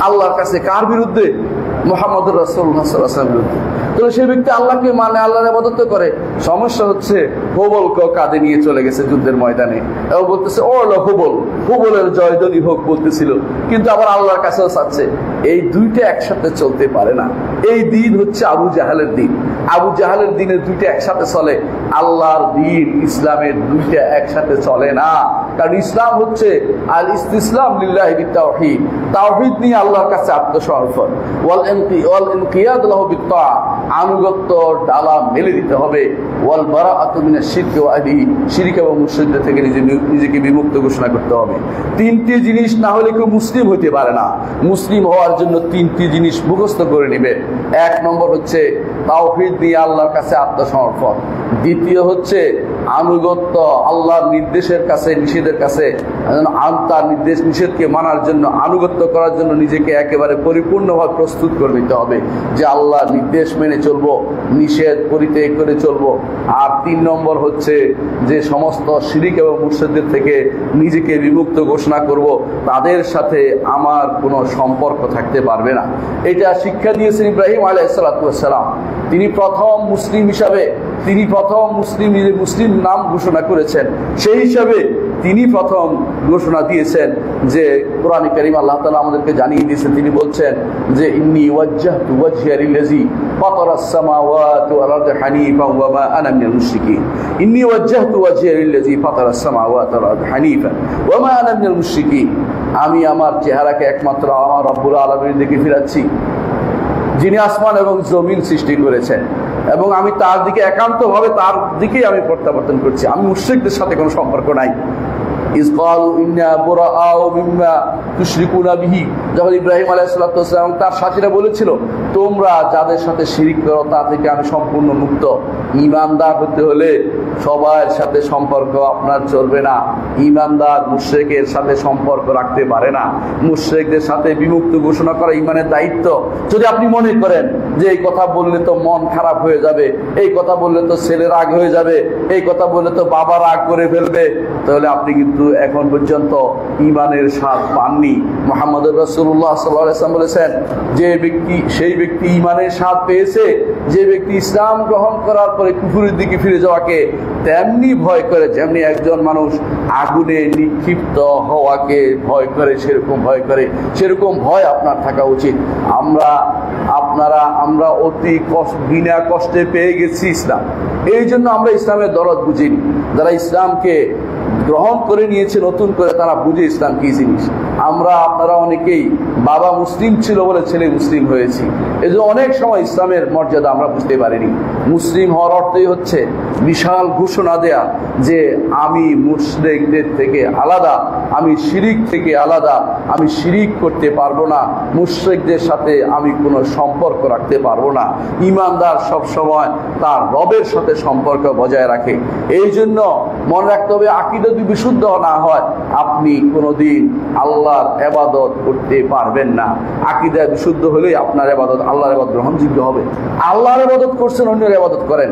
আল্লাহর কাছে। কার বিরুদ্ধে? মুহাম্মদুর রাসূলুল্লাহ সাল্লাল্লাহু আলাইহি ওয়াসাল্লাম বিরুদ্ধে। তো সেই ব্যক্তি আল্লাহকে মানে, আল্লাহর ইবাদত করে। সমস্যা হচ্ছে হুবলকে কাঁধে নিয়ে চলে গেছে যুদ্ধের ময়দানে, এবং বলতেছে ও হুবল, হুবলের জয়ধ্বনি হোক বলতেছিল, কিন্তু আবার আল্লাহর কাছেও চাচ্ছে। এই দুইটা একসাথে চলতে পারে না। এই দিন হচ্ছে আবু জাহালের দিন। আবু জাহালের দিনের দুইটা একসাথে চলে, আল্লাহর দিন ইসলামের দুইটা একসাথে চলে না। কারণ ইসলাম হচ্ছে আল ইসতিসলাম লিল্লাহি বিত্তাওহীদ, তাওহীদ নিয়ে আল্লাহর কাছে আত্মসমর্পণ, ওয়াল ইনকিয়াদ লাহু বিত্তাআ, আনুগত্য ডালা মেলে দিতে হবে, ওয়াল বারাআতু মিনাশ শিরক ওয়া আহলিহি, শিরক এবং মুশরিকদের থেকে নিজেকে বিমুক্ত ঘোষণা করতে হবে। তিনটি জিনিস না হলে কেউ মুসলিম হতে পারে না। মুসলিম হওয়ার জন্য তিনটি জিনিস মুখস্থ করে নেবে। এক নম্বর হচ্ছে তাওহীদ নিয়ে আল্লাহর কাছে আত্মসমর্পণ। দ্বিতীয় হচ্ছে আনুগত্য, আল্লাহর নির্দেশের কাছে, নিষেধের কাছে, তার নির্দেশ নিষেধকে মানার জন্য, আনুগত্য করার জন্য নিজেকে একেবারে পরিপূর্ণভাবে প্রস্তুত করে নিতে হবে, যে আল্লাহর নির্দেশ মেনে চলবো, নিষেধ পরিত্যাগ করে চলবো। আর তিন নম্বর হচ্ছে যে সমস্ত শিরিক এবং মুশরিকদের থেকে নিজেকে বিমুক্ত ঘোষণা করব, তাদের সাথে আমার কোনো সম্পর্ক থাকতে পারবে না। এটা শিক্ষা দিয়েছেন ইব্রাহিম আলাইহিস সালাতু ওয়াস সালাম। তিনি প্রথম মুসলিম হিসাবে, তিনি প্রথম মুসলিম, নিজের মুসলিম নাম ঘোষণা করেছেন। সেই হিসাবে তিনি প্রথম ঘোষণা দিয়েছেন যে কোরআনে কারীম আল্লাহ তাআলা আমাদেরকে জানিয়ে দিয়েছেন, তিনি বলছেন যে ইন্নী ওয়াজ্জাহতু ওয়াজহিয়া লিল্লাযী ফাতারাস সামাওয়াতি ওয়াল আরদা হানিফান ওয়া মা আনা মিনাল মুশরিকিন। ইন্নী ওয়াজ্জাহতু ওয়াজহিয়া লিল্লাযী ফাতারাস সামাওয়াতি ওয়াল আরদা হানিফান ওয়া মা আনা মিনাল মুশরিকিন। আমি আমার চেহারাকে একমাত্র আমার রব্বুল আলামিনের দিকে ফিরাচ্ছি, যিনি আসমান এবং জমিন সৃষ্টি করেছেন, এবং আমি তার দিকে একান্তভাবে, তার দিকেই আমি প্রত্যাবর্তন করছি। আমি মুশরিকদের সাথে কোনো সম্পর্ক নাই। যখন ইব্রাহিম আলাইহিস সালাতু ওয়াস সালাম তার সাথীরা বলেছিল, তোমরা যাদের সাথে শিরিক করো তা থেকে আমি সম্পূর্ণ মুক্ত। ঈমানদার হতে হলে সবার সাথে সম্পর্ক আপনার চলবে না। ঈমানদার মুশরিকের সাথে সম্পর্ক রাখতে পারে না। মুশরিকদের সাথে বিমুক্ত ঘোষণা করা ঈমানের দায়িত্ব। যদি আপনি মনে করেন যে এই কথা বললে তো মন খারাপ হয়ে যাবে, এই কথা বললে তো ছেলে রাগ হয়ে যাবে, এই কথা বললে তো বাবা রাগ করে ফেলবে, তাহলে আপনি কিন্তু এখন পর্যন্ত ঈমানের স্বাদ পাননি। মুহাম্মদুর রাসূলুল্লাহ সাল্লাল্লাহু আলাইহি ওয়াসাল্লাম বলেছেন, যে ব্যক্তি, সেই ব্যক্তি ঈমানের স্বাদ পেয়েছে যে ব্যক্তি ইসলাম গ্রহণ করার পরে কুফরের দিকে ফিরে যাওয়াকে তেমনি ভয় করে যেমনি একজন মানুষ আগুনে নিক্ষিপ্ত হওয়াকে ভয় করে, সেরকম ভয় করে। সেরকম ভয় আপনার থাকা উচিত। আমরা অতি বিনা কষ্টে পেয়ে গেছি ইসলাম, এই জন্য আমরা ইসলামের দরদ বুঝিনি। যারা ইসলামকে গ্রহণ করে নিয়েছে নতুন করে, তারা বুঝে ইসলাম কি জিনিস। আপনারা অনেকেই বাবা মুসলিম ছিল বলে ছেলে মুসলিম হয়েছি, এই জন্য অনেক সময় ইসলামের মর্যাদা আমরা বুঝতে পারিনি। মুসলিম হওয়ার অর্থই হচ্ছে বিশাল ঘোষণা দেয়া যে আমি মুশরিকদের থেকে আলাদা, আমি শিরিক থেকে আলাদা, আমি শিরিক করতে পারবো না, মুশরিকদের সাথে আমি কোনো সম্পর্ক রাখতে পারবো না। ঈমানদার সব সময় তার রবের সাথে সম্পর্ক বজায় রাখে। এই জন্য মনে রাখতে হবে, আকীদা যদি বিশুদ্ধ না হয় আপনি কোনোদিন আল্লাহর ইবাদত করতে পারবেন না। আকীদা বিশুদ্ধ হলেই আপনার ইবাদত, আল্লাহর ইবাদত গ্রহণযোগ্য হবে। আল্লাহর ইবাদত করছেন, অন্যের ইবাদত করেন,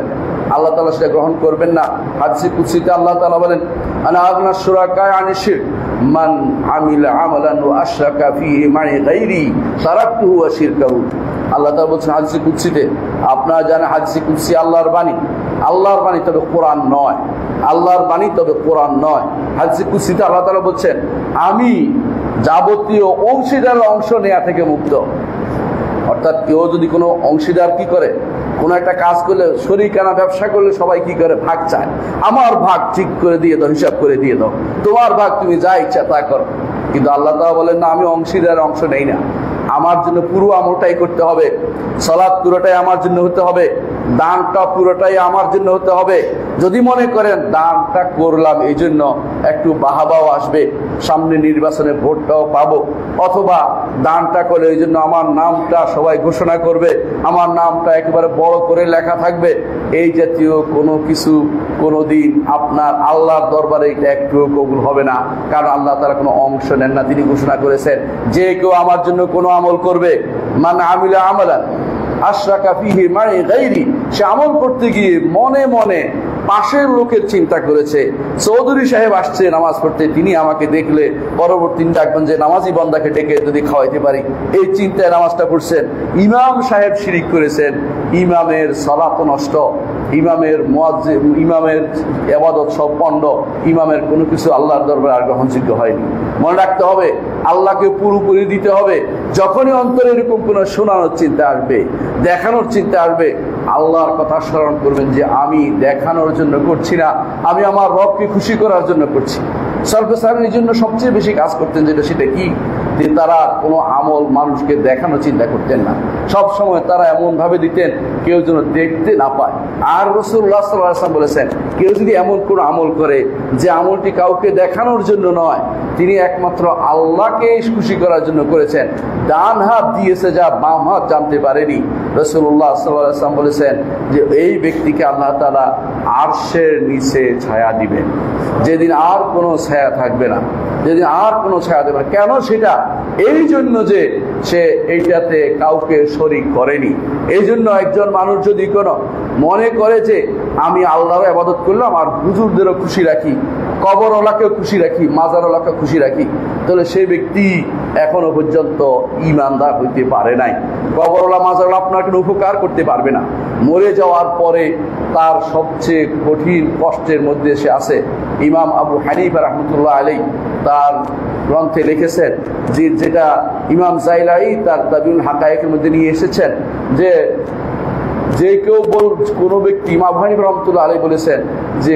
আল্লাহ তাআলা সেটা গ্রহণ করবেন না। হাদিসে কুদসিতে আল্লাহ তাআলা বলেন, আনা আগনা শুরাকা আনিশ শিরক মান আমিলা আমালান ওয়া আশরাকা ফীহি মা'i গায়রি তারাকতুহু ওয়া শিরকাহু। আল্লাহ তাআলা বলেন হাদিসে কুদসিতে, আপনারা জানেন হাদিসে কুদসি আল্লাহর বাণী, আল্লাহর বাণী তবে কোরআন নয়, আল্লাহর বাণী তবে কোরআন নয়। হাদিসে কুদসিতে আল্লাহ তাআলা বলছেন, আমি যাবতীয় অংশীদার অংশ নেয়া থেকে মুক্ত। অর্থাৎ কেউ যদি কোনো অংশীদার কি করে, কোনো একটা কাজ করলে, শরীকানা ব্যবসা করলে সবাই কি করে, ভাগ চায়। আমার ভাগ ঠিক করে দিয়ে দাও, হিসাব করে দিয়ে দাও, তোমার ভাগ তুমি যা ইচ্ছা তা করো। কিন্তু আল্লাহ তাআলা বলেন না, আমি অংশীদার অংশ নেই না, আমার জন্য পুরো আমলটাই করতে হবে, সালাত পুরোটাই আমার জন্য হতে হবে, দানটা পুরোটাই আমার জন্য হতে হবে। যদি মনে করেন দানটা করলাম এই জন্য একটু বাহাবাও আসবে, সামনে নির্বাচনে ভোটটাও পাবো, অথবা দানটা করে এই জন্য আমার নামটা সবাই ঘোষণা করবে, আমার নামটা একেবারে বড় করে লেখা থাকবে, এই জাতীয় কোনো কিছু কোনোদিন আপনার আল্লাহর দরবারে এটা একটুও কবুল হবে না। কারণ আল্লাহ তাআলা কোনো অংশ নেন না। তিনি ঘোষণা করেছেন যে কেউ আমার জন্য কোনো আমল করবে, মান আমিলা আমালান আশরাকা ফিহি মাই গায়রি, সে আমল করতে গিয়ে মনে মনে পাশের লোকের চিন্তা করেছে। চৌধুরী সাহেব আসছে নামাজ পড়তে, তিনি আমাকে দেখলে পরবর্তী ডাকবেন যে নামাজি বান্দাকে ডেকে যদি খাওয়াইতে পারি, এই চিন্তায় নামাজটা পড়ছেন। ইমাম সাহেব শিরিক করেছেন, ইমামের সালাত নষ্ট, ইমামের ইমামের ইবাদত সব পণ্ড, ইমামের কোনো কিছু আল্লাহর দরবারে আর গ্রহণযোগ্য হয়নি। মনে রাখতে হবে আল্লাহকে পুরোপুরি দিতে হবে। যখনই অন্তরে এরকম কোনো শোনানোর চিন্তা আসবে, দেখানোর চিন্তা আসবে, আল্লাহর কথা স্মরণ করবেন যে আমি দেখানোর জন্য করছি না, আমি আমার রবকে খুশি করার জন্য করছি। সরফে সাহেবের জন্য সবচেয়ে বেশি কাজ করতেন যেটা, সেটা কি, যে তারা কোনো আমল মানুষকে দেখানোর চিন্তা করতেন না। সব সময় তারা এমন ভাবে দিতেন কেউ যেন দেখতে না পায়। আর রাসূলুল্লাহ সাল্লাল্লাহু আলাইহি ওয়াসাল্লাম বলেছেন, কেউ যদি এমন কোনো আমল করে যে আমলটি কাউকে দেখানোর জন্য নয়, তিনি একমাত্র আল্লাহকে খুশি করার জন্য করেছেন, ডান হাত দিয়েছে যা বাম হাত জানতে পারেনি। রাসূলুল্লাহ সাল্লাল্লাহু আলাইহি ওয়াসাল্লাম বলেছেন যে এই ব্যক্তিকে আল্লাহ তাআলা আরশের নিচে ছায়া দিবেন, যেদিন আর কোনো ছায়া থাকবে না, যেদিন আর কোনো ছায়া দেবে না। কেন সেটা? এই জন্য যে সে এইটাতে কাউকে শরীক করেনি। এই জন্য একজন মানুষ যদি কোনো মনে করে যে আমি আল্লাহর ইবাদত করলাম আর হুজুরদেরও খুশি রাখি, কবরওয়ালাকেও খুশি রাখি, মাজারওয়ালাকে খুশি রাখি, তাহলে সেই ব্যক্তি এখনো পর্যন্ত ঈমানদার হইতে পারে নাই। কবরওয়ালা মাজারওয়ালা আপনার কোনো উপকার করতে পারবে না। মরে যাওয়ার পরে তার সবচেয়ে কঠিন কষ্টের মধ্যে সে আছে। ইমাম আবু হানিফা রাহমাতুল্লাহ আলাইহি তার গ্রন্থে লিখেছেন, যেটা ইমাম জাইলাই তার তাবিউল হাকায়েকের মধ্যে নিয়ে এসেছেন, যে কেউ কোনো ব্যক্তি, ইমাম হানিফা রাহমাতুল্লাহ আলাইহি বলেছেন যে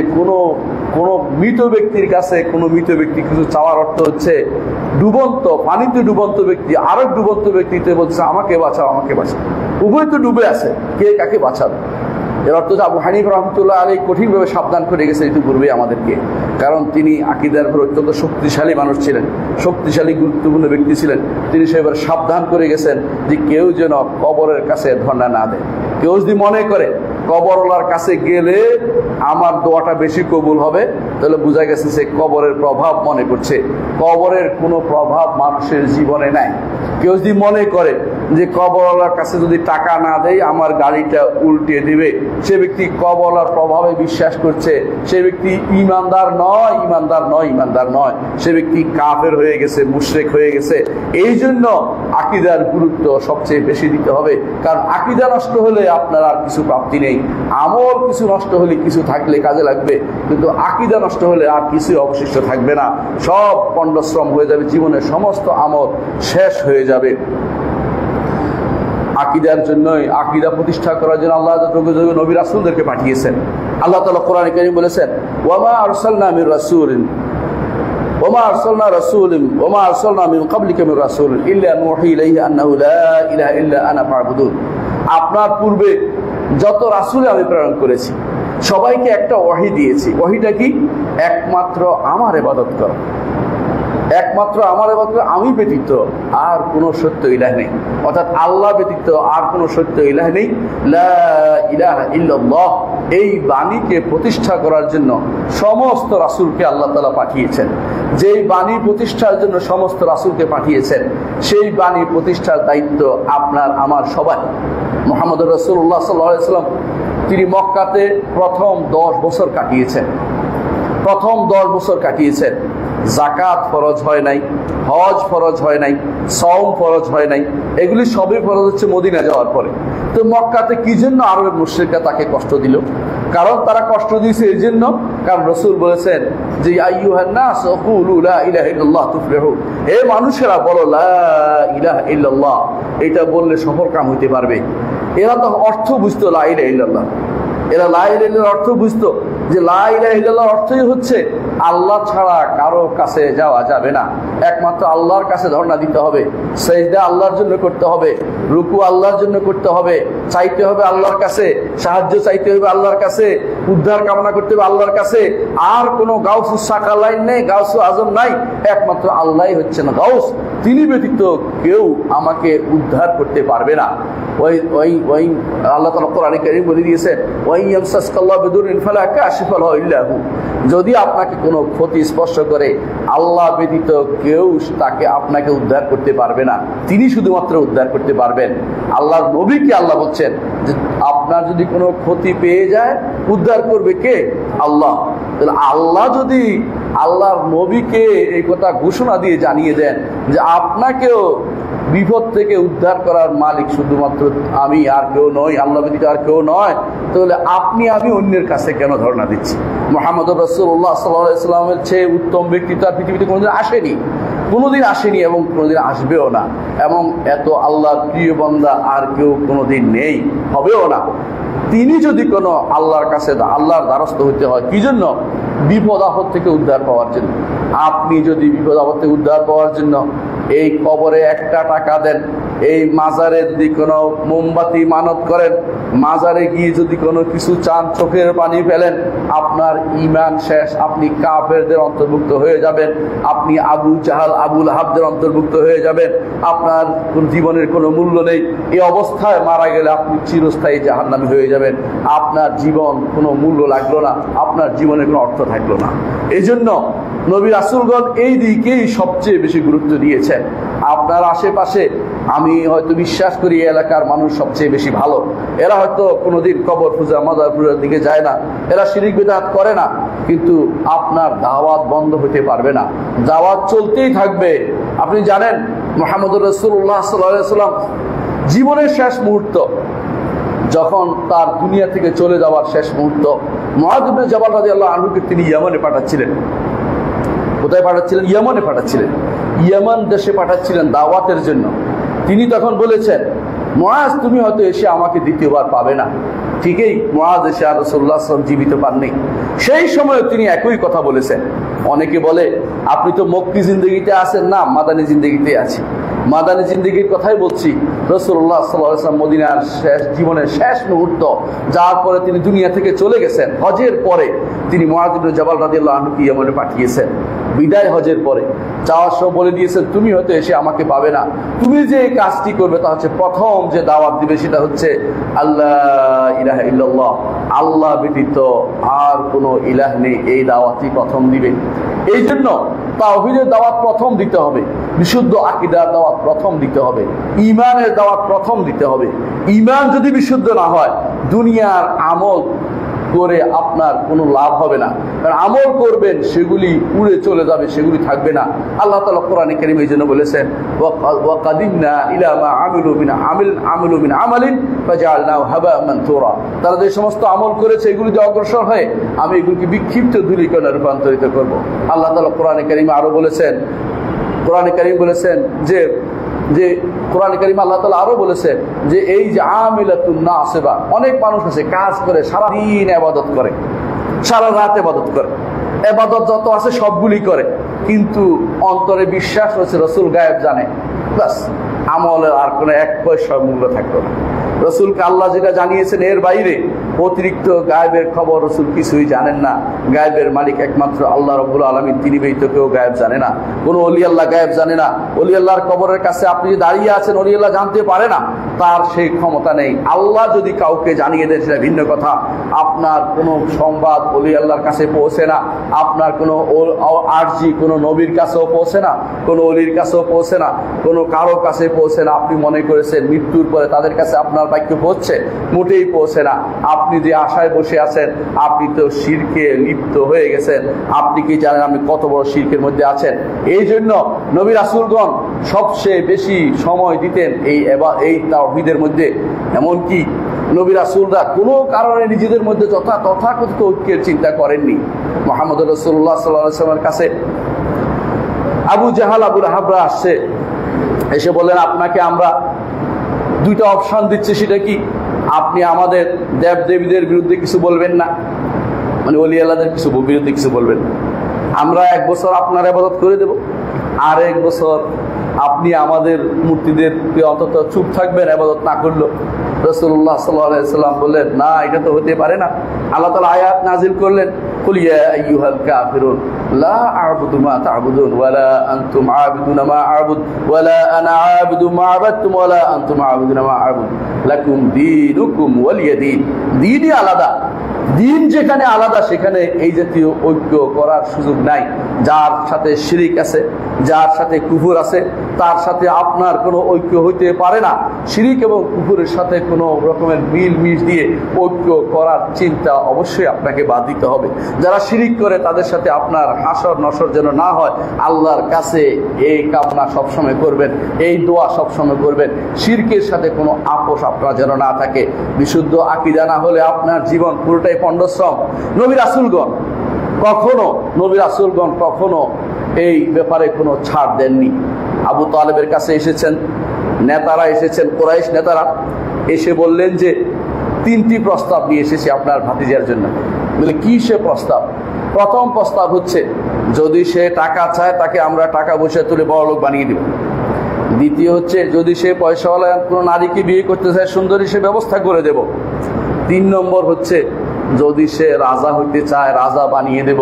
কোনো মৃত ব্যক্তির কাছে কোনো মৃত ব্যক্তি কিছু চাওয়ার অর্থ হচ্ছে ডুবন্ত পানিতে ডুবন্ত ব্যক্তি আরেক ডুবন্ত ব্যক্তিতে বলছে আমাকে বাঁচাও, আমাকে বাঁচাও, উভয় তো ডুবে আছে, কে কাকে বাঁচাবে। এর অর্থ আবু হানিফা রাহমাতুল্লাহ আলাইহি কঠিনভাবে সাবধান করে গেছে ইতিপূর্বে আমাদেরকে, কারণ তিনি আকীদার উপর অত্যন্ত শক্তিশালী মানুষ ছিলেন, শক্তিশালী গুরুত্বপূর্ণ ব্যক্তি ছিলেন। তিনি সেবার সাবধান করে গেছেন যে কেউ যেন কবরের কাছে ধর্ণা না দেয়। কেউ যদি মনে করে কবরওয়ালার কাছে গেলে আমার দোয়াটা বেশি কবুল হবে, তাহলে বোঝা গেছে সে কবরের প্রভাব মনে করছে। কবরের কোনো প্রভাব মানুষের জীবনে নাই। কেউ যদি মনে করে যে কবরওয়ালার কাছে যদি টাকা না দেয় আমার গাড়িটা উল্টিয়ে দিবে, সে ব্যক্তি কবরওয়ালার প্রভাবে বিশ্বাস করছে, সে ব্যক্তি ঈমানদার নয়, ঈমানদার নয়, ঈমানদার নয়, সে ব্যক্তি কাফের হয়ে গেছে, মুশরিক হয়ে গেছে। এই জন্য আকীদার গুরুত্ব সবচেয়ে বেশি দিতে হবে, কারণ আকীদা নষ্ট হলে আপনার আর কিছু প্রাপ্তি নেই। আমল কিছু নষ্ট হলে কিছু থাকলে কাজে লাগবে, কিন্তু আকীদা নষ্ট হলে আর কিছু অবশিষ্ট থাকবে না, সব পণ্ডশ্রম হয়ে যাবে, জীবনের সমস্ত আমল শেষ হয়ে যাবে। আকীদার জন্যই, আকীদা প্রতিষ্ঠা করার জন্য আল্লাহ যোগ্য যোগ্য নবী রাসূলদেরকে পাঠিয়েছেন। আল্লাহ তাআলা কোরআনে কারীম বলেছেন, ওয়ামা আরসালনা মির রাসূলিন ওয়ামা আরসালনা রাসূলিন ওয়ামা আরসালনা মিন ক্বাবলিকা মির রাসূলিন ইল্লা নুহি ইলাইহি আন্নাহু লা ইলাহা ইল্লা আনা ফা'বুদুন। আপনার পূর্বে যত রাসূল আমি প্রেরণ করেছি সবাইকে একটা ওহী দিয়েছি। ওহীটা কি? একমাত্র আমার ইবাদত করো, একমাত্র আমার ইবাদত করো, আমি ব্যতীত আর কোনো সত্য ইলাহ নেই, অর্থাৎ আল্লাহ ব্যতীত আর কোনো সত্য ইলাহ নেই। লা ইলাহা ইল্লাল্লাহ, এই বাণীকে প্রতিষ্ঠা করার জন্য সমস্ত রাসূলকে আল্লাহ তাআলা পাঠিয়েছেন। যেই বাণী প্রতিষ্ঠার জন্য সমস্ত রাসূলকে পাঠিয়েছেন, সেই বাণী প্রতিষ্ঠার দায়িত্ব আপনার আমার সবার। মুহাম্মদ রাসূলুল্লাহ সাল্লাল্লাহু আলাইহি ওয়াসাল্লাম তিনি মক্কাতে প্রথম 10 বছর কাটিয়েছেন। প্রথম 10 বছর কাটিয়েছেন। যাকাত ফরজ হয় নাই, হজ ফরজ হয় নাই, সওম ফরজ হয় নাই, এগুলি সবই ফরজ হচ্ছে মদিনা যাওয়ার পরে। তো মক্কাতে কি জন্য আরবের মুশরিকরা তাকে কষ্ট দিল? কারণ তারা কষ্ট দিয়েছে এই জন্য, কারণ রাসূল বলেছেন যে আইয়ুহান নাস কুলু লা ইলাহা ইল্লাল্লাহ তুফলিহু, হে মানুষেরা বলো লা ইলাহা ইল্লাল্লাহ, এটা বললে সফল কাম হইতে পারবে। এরা তো অর্থ বুঝতো লা ইলাহা ইল্লাল্লাহ, এরা লা ইলাহা ইল্লাল্লাহর অর্থ বুঝতো যে লা ইলাহা ইল্লাল্লাহর অর্থই হচ্ছে আল্লাহ ছাড়া কারো কাছে যাওয়া যাবে না, একমাত্র আল্লাহর কাছে ধর্ণা দিতে হবে, সেজদা আল্লাহর জন্য করতে হবে, রুকু আল্লাহর জন্য করতে হবে, চাইতে হবে আল্লাহর কাছে, সাহায্য চাইতে হবে আল্লাহর কাছে, উদ্ধার কামনা করতে হবে আল্লাহর কাছে। আর কোনো গাউসু সাকালাইন নেই, গাউসু আজম নাই, একমাত্র আল্লাহই হচ্ছেন গাউস, তিনি ব্যতীত কেউ আমাকে উদ্ধার করতে পারবে না। ওই আল্লাহ তাআলা কোরআনে কারীম বলে দিয়েছেন, ওয়াই ইয়ামসাসকাল্লাহু বিদুররিন ফালা কাশিফা লাহু ইল্লা হু, যদি আপনাকে কোনো ক্ষতি স্পর্শ করে আল্লাহ ব্যতীত কেউ তাকে আপনাকে উদ্ধার করতে পারবে না, তিনি শুধুমাত্র উদ্ধার করতে পারবেন। আল্লাহর নবীকে আল্লাহ বলছেন যে আপনার যদি কোনো ক্ষতি পেয়ে যায় উদ্ধার করবে কে? আল্লাহ। তাহলে আল্লাহ যদি আল্লাহর নবীকে এই কথা ঘোষণা দিয়ে জানিয়ে দেন যে আপনাকেও বিপদ থেকে উদ্ধার করার মালিক শুধুমাত্র আমি, আর কেউ নয়, আল্লাহ ব্যতীত আর কেউ নয়, তাহলে আপনি আমি অন্যের কাছে কেন ধর্ণা দিচ্ছি? মুহাম্মদুর রাসূলুল্লাহ সাল্লাল্লাহু আলাইহি ওয়াসাল্লামের চেয়ে উত্তম ব্যক্তি তো আর পৃথিবীতে কোনোদিন আসেনি এবং কোনোদিন আসবেও না, এবং এত আল্লাহর প্রিয় বান্দা আর কেউ কোনোদিন নেই, হবেও না। তিনি যদি কোনো আল্লাহর কাছে আল্লাহর দ্বারস্থ হতে হয় কি জন্য? বিপদ আপদ থেকে উদ্ধার পাওয়ার জন্য। আপনি যদি বিপদ আপদ থেকে উদ্ধার পাওয়ার জন্য এই কবরে একটা টাকা দেন, এই মাজারে যদি কোনো মোমবাতি মানত করেন, মাজারে গিয়ে যদি কোনো কিছু চান, চোখের পানি ফেলেন, আপনার ঈমান শেষ, আপনি কাফেরদের অন্তর্ভুক্ত হয়ে যাবেন, আপনি আবু জাহাল আবুল আহাবদের অন্তর্ভুক্ত হয়ে যাবেন, আপনার জীবনের কোনো মূল্য নেই। এই অবস্থায় মারা গেলে আপনি চিরস্থায়ী জাহান্নামী হয়ে যাবেন, আপনার জীবন কোনো মূল্য লাগলো না, আপনার জীবনের কোনো অর্থ থাকলো না। এই জন্য নবী রাসূলগণ এই দিকেই সবচেয়ে বেশি গুরুত্ব দিয়েছেন। আপনার আশেপাশে আমি হয়তো বিশ্বাস করি এই এলাকার মানুষ সবচেয়ে বেশি ভালো, এরা হয়তো কোনোদিন কবর পূজা মাজার পূজার দিকে যায় না, এরা শিরক বিদআত করে না, কিন্তু আপনার দাওয়াত বন্ধ হতে পারবে না, দাওয়াত চলতেই থাকবে। আপনি জানেন মুহাম্মদুর রাসূলুল্লাহ সাল্লাল্লাহু আলাইহি ওয়াসাল্লাম জীবনের শেষ মুহূর্ত, যখন তার দুনিয়া থেকে চলে যাওয়ার শেষ মুহূর্ত, মুআয ইবনে জাবাল রাদিয়াল্লাহু আনহুকে তিনি ইয়ামানে পাঠাচ্ছিলেন। কোথায় পাঠাচ্ছিলেন? ইয়ামানে পাঠাচ্ছিলেন। ইয়ামান দেশে পাঠাচ্ছিলেন দাওয়াতের জন্য। তিনি তখন বলেছেন, মুআয তুমি হয়তো এসে আমাকে দ্বিতীয়বার পাবে না। ঠিকই, মুআয এসে আর রাসূলুল্লাহ সাল্লাল্লাহু আলাইহি ওয়াসাল্লাম জীবিত পাননি। সেই সময় তিনি একই কথা বলেছেন। অনেকে বলে আপনি তো মক্কি জিন্দেগিতে আছেন, না মাদানী জিন্দেগিতে আছি। মাদানী জিন্দেগির কথাই বলছি। রাসূলুল্লাহ সাল্লাল্লাহু আলাইহি ওয়াসাল্লাম মদিনার জীবনের শেষ মুহূর্ত, যার পরে তিনি দুনিয়া থেকে চলে গেছেন, হজের পরে তিনি মুআয ইবনে জাবাল রাদিয়াল্লাহু আনহুকে ইয়ামানে পাঠিয়েছেন। বিদায় হজের পরে যাওয়ার সময় বলে দিয়েছেন, তুমি হয়তো এসে আমাকে পাবে না, তুমি যে কাজটি করবে তা হচ্ছে প্রথম যে দাওয়াত দিবে সেটা হচ্ছে আল্লাহ ইলাহা ইল্লাল্লাহ, আল্লাহ ব্যতীত আর কোনো ইলাহ নেই, এই দাওয়াতই প্রথম দিবে। এই জন্য তাওহীদের দাওয়াত প্রথম দিতে হবে, বিশুদ্ধ আকীদার দাওয়াত প্রথম দিতে হবে, ঈমানের দাওয়াত প্রথম দিতে হবে। ঈমান যদি বিশুদ্ধ না হয়, দুনিয়ার আমল করে আপনার কোনো লাভ হবে না, কারণ আমল করবেন সেগুলি উড়ে চলে যাবে, সেগুলি থাকবে না। আল্লাহ তাআলা কোরআনে কারীমে এই জন্য বলেছেন, ওয়া কাদিমনা ইলা মা আমিলু মিন আমালিন ফাজআলনাহু হাবাআন মানথুরা, তারা যে সমস্ত আমল করেছে এগুলি যে অগ্রসর হয়ে আমি এগুলিকে বিক্ষিপ্ত ধূলিকণায় রূপান্তরিত করব। আল্লাহ তাআলা কোরআনে কারীমে আরো বলেছেন, কোরআনে কারীম বলেছেন যে কোরআন কারীমে আল্লাহ তাআলা আরো বলেছেন যে এই যে আমিলাতুন নাসিবা, অনেক মানুষ আছে কাজ করে সারাদিন ইবাদত করে, সারা রাত ইবাদত করে, ইবাদত যত আছে সবগুলি করে, কিন্তু অন্তরে বিশ্বাস হচ্ছে রাসূল গায়েব জানে, বাস আমলের আর কোনো এক পয়সা মূল্য থাকতো না। রাসূলকে আল্লাহ যেটা জানিয়েছেন এর বাইরে অতিরিক্ত গায়েবের খবর রাসূল কিছুই জানেন না। গায়েবের মালিক একমাত্র আল্লাহ রাব্বুল আলামিন, তিনি ব্যতীত কেউ গায়েব জানে না। কোনো ওলি আল্লাহ গায়েব জানে না। ওলি আল্লাহর কবরের কাছে আপনি যে দাঁড়িয়ে আছেন, ওলি আল্লাহ জানতে পারে না, তার সেই ক্ষমতা নেই। আল্লাহ যদি কাউকে জানিয়ে দেন সেটা ভিন্ন কথা। আপনার কোনো সংবাদ ওলি আল্লাহর কাছে পৌঁছে না, আপনার কোনো আরজি কোনো নবীর কাছেও পৌঁছে না, কোনো ওলির কাছেও পৌঁছে না, কোনো কারো কাছে পৌঁছে না। আপনি মনে করেছেন মৃত্যুর পরে তাদের কাছে আপনার বাক্য পৌঁছছে, মোটেই পৌঁছে না। আপনি যে আশায় বসে আছেন, আপনি তো শিরকে লিপ্ত হয়ে গেছেন। আপনি কি জানেন আপনি কত বড় শিরকের মধ্যে আছেন? এই জন্য নবী রাসূলগণ সবচেয়ে বেশি সময় দিতেন এই তাওহীদের মধ্যে। এমনকি নবী রাসূলরা কোনো কারণে নিজেদের মধ্যে তথাকথিত ঐক্যের চিন্তা করেননি। মুহাম্মদ রাসূলুল্লাহ সাল্লাল্লাহু আলাইহি ওয়াসাল্লামের কাছে আবু জাহাল আবুল আহাবরা আসছে, এসে বললেন আপনাকে আমরা দুইটা অপশন দিচ্ছি, সেটা কি? আপনি আমাদের দেব দেবীদের বিরুদ্ধে কিছু বলবেন না, মানে ওলি আল্লাহদের কিছু বিরুদ্ধে কিছু বলবেন না। আমরা 1 বছর আপনার ইবাদত করে দেব, আর 1 বছর আপনি আমাদের মূর্তিদের অন্তত চুপ থাকবেন, ইবাদত না করলো। রাসূলুল্লাহ সাল্লাল্লাহু আলাইহি ওয়াসাল্লাম বললেন, না, এটা তো হতে পারে না। আল্লাহ তাআলা আয়াত নাযিল করলেন, কুল ইয়া আইয়ুহাল কাফিরুন লা আ'বুদু মা তা'বুদুন ওয়ালা আনতুম আ'বিদুনা মা আ'বুদু ওয়ালা আনা আ'বুদু মা আ'বাদতুম ওয়ালা আনতুম আ'বিদুনা মা আ'বুদু লাকুম দীনুকুম ওয়ালিয়া দীন। দ্বীনই আলাদা, দিন যেখানে আলাদা সেখানে এই জাতীয় ঐক্য করার সুযোগ নাই। যার সাথে শিরিক আছে, যার সাথে কুফর আছে, তার সাথে আপনার কোনো ঐক্য হইতে পারে না। শিরিক এবং কুফরের সাথে কোনো রকমের মিল দিয়ে ঐক্য করার চিন্তা অবশ্যই আপনাকে বাদ দিতে হবে। যারা শিরিক করে তাদের সাথে আপনার হাসর নসর যেন না হয়, আল্লাহর কাছে এই কামনা সবসময় করবেন, এই দোয়া সবসময় করবেন। শিরকের সাথে কোনো আপোষ আপনার যেন না থাকে। বিশুদ্ধ আকীদা না হলে আপনার জীবন পুরোটাই পণ্ডশ্রম। নবী রাসূলগণ কখনো এই ব্যাপারে কোনো ছাড় দেননি। আবু তালেবের কাছে এসেছেন নেতারা, এসেছেন কুরাইশ নেতারা, এসে বললেন যে 3টি প্রস্তাব নিয়ে এসেছি আপনার ভাতিজার জন্য। বলে, কি সে প্রস্তাব? প্রথম প্রস্তাব হচ্ছে, যদি সে টাকা চায় তাকে আমরা টাকা পয়সা তুলে বড়লোক বানিয়ে দেব। দ্বিতীয় হচ্ছে, যদি সে পয়সাওয়ালা কোনো নারীকে বিয়ে করতে চায়, সুন্দরী সে ব্যবস্থা করে দেব। 3 নম্বর হচ্ছে, যদি সে রাজা হইতে চায় রাজা বানিয়ে দেব।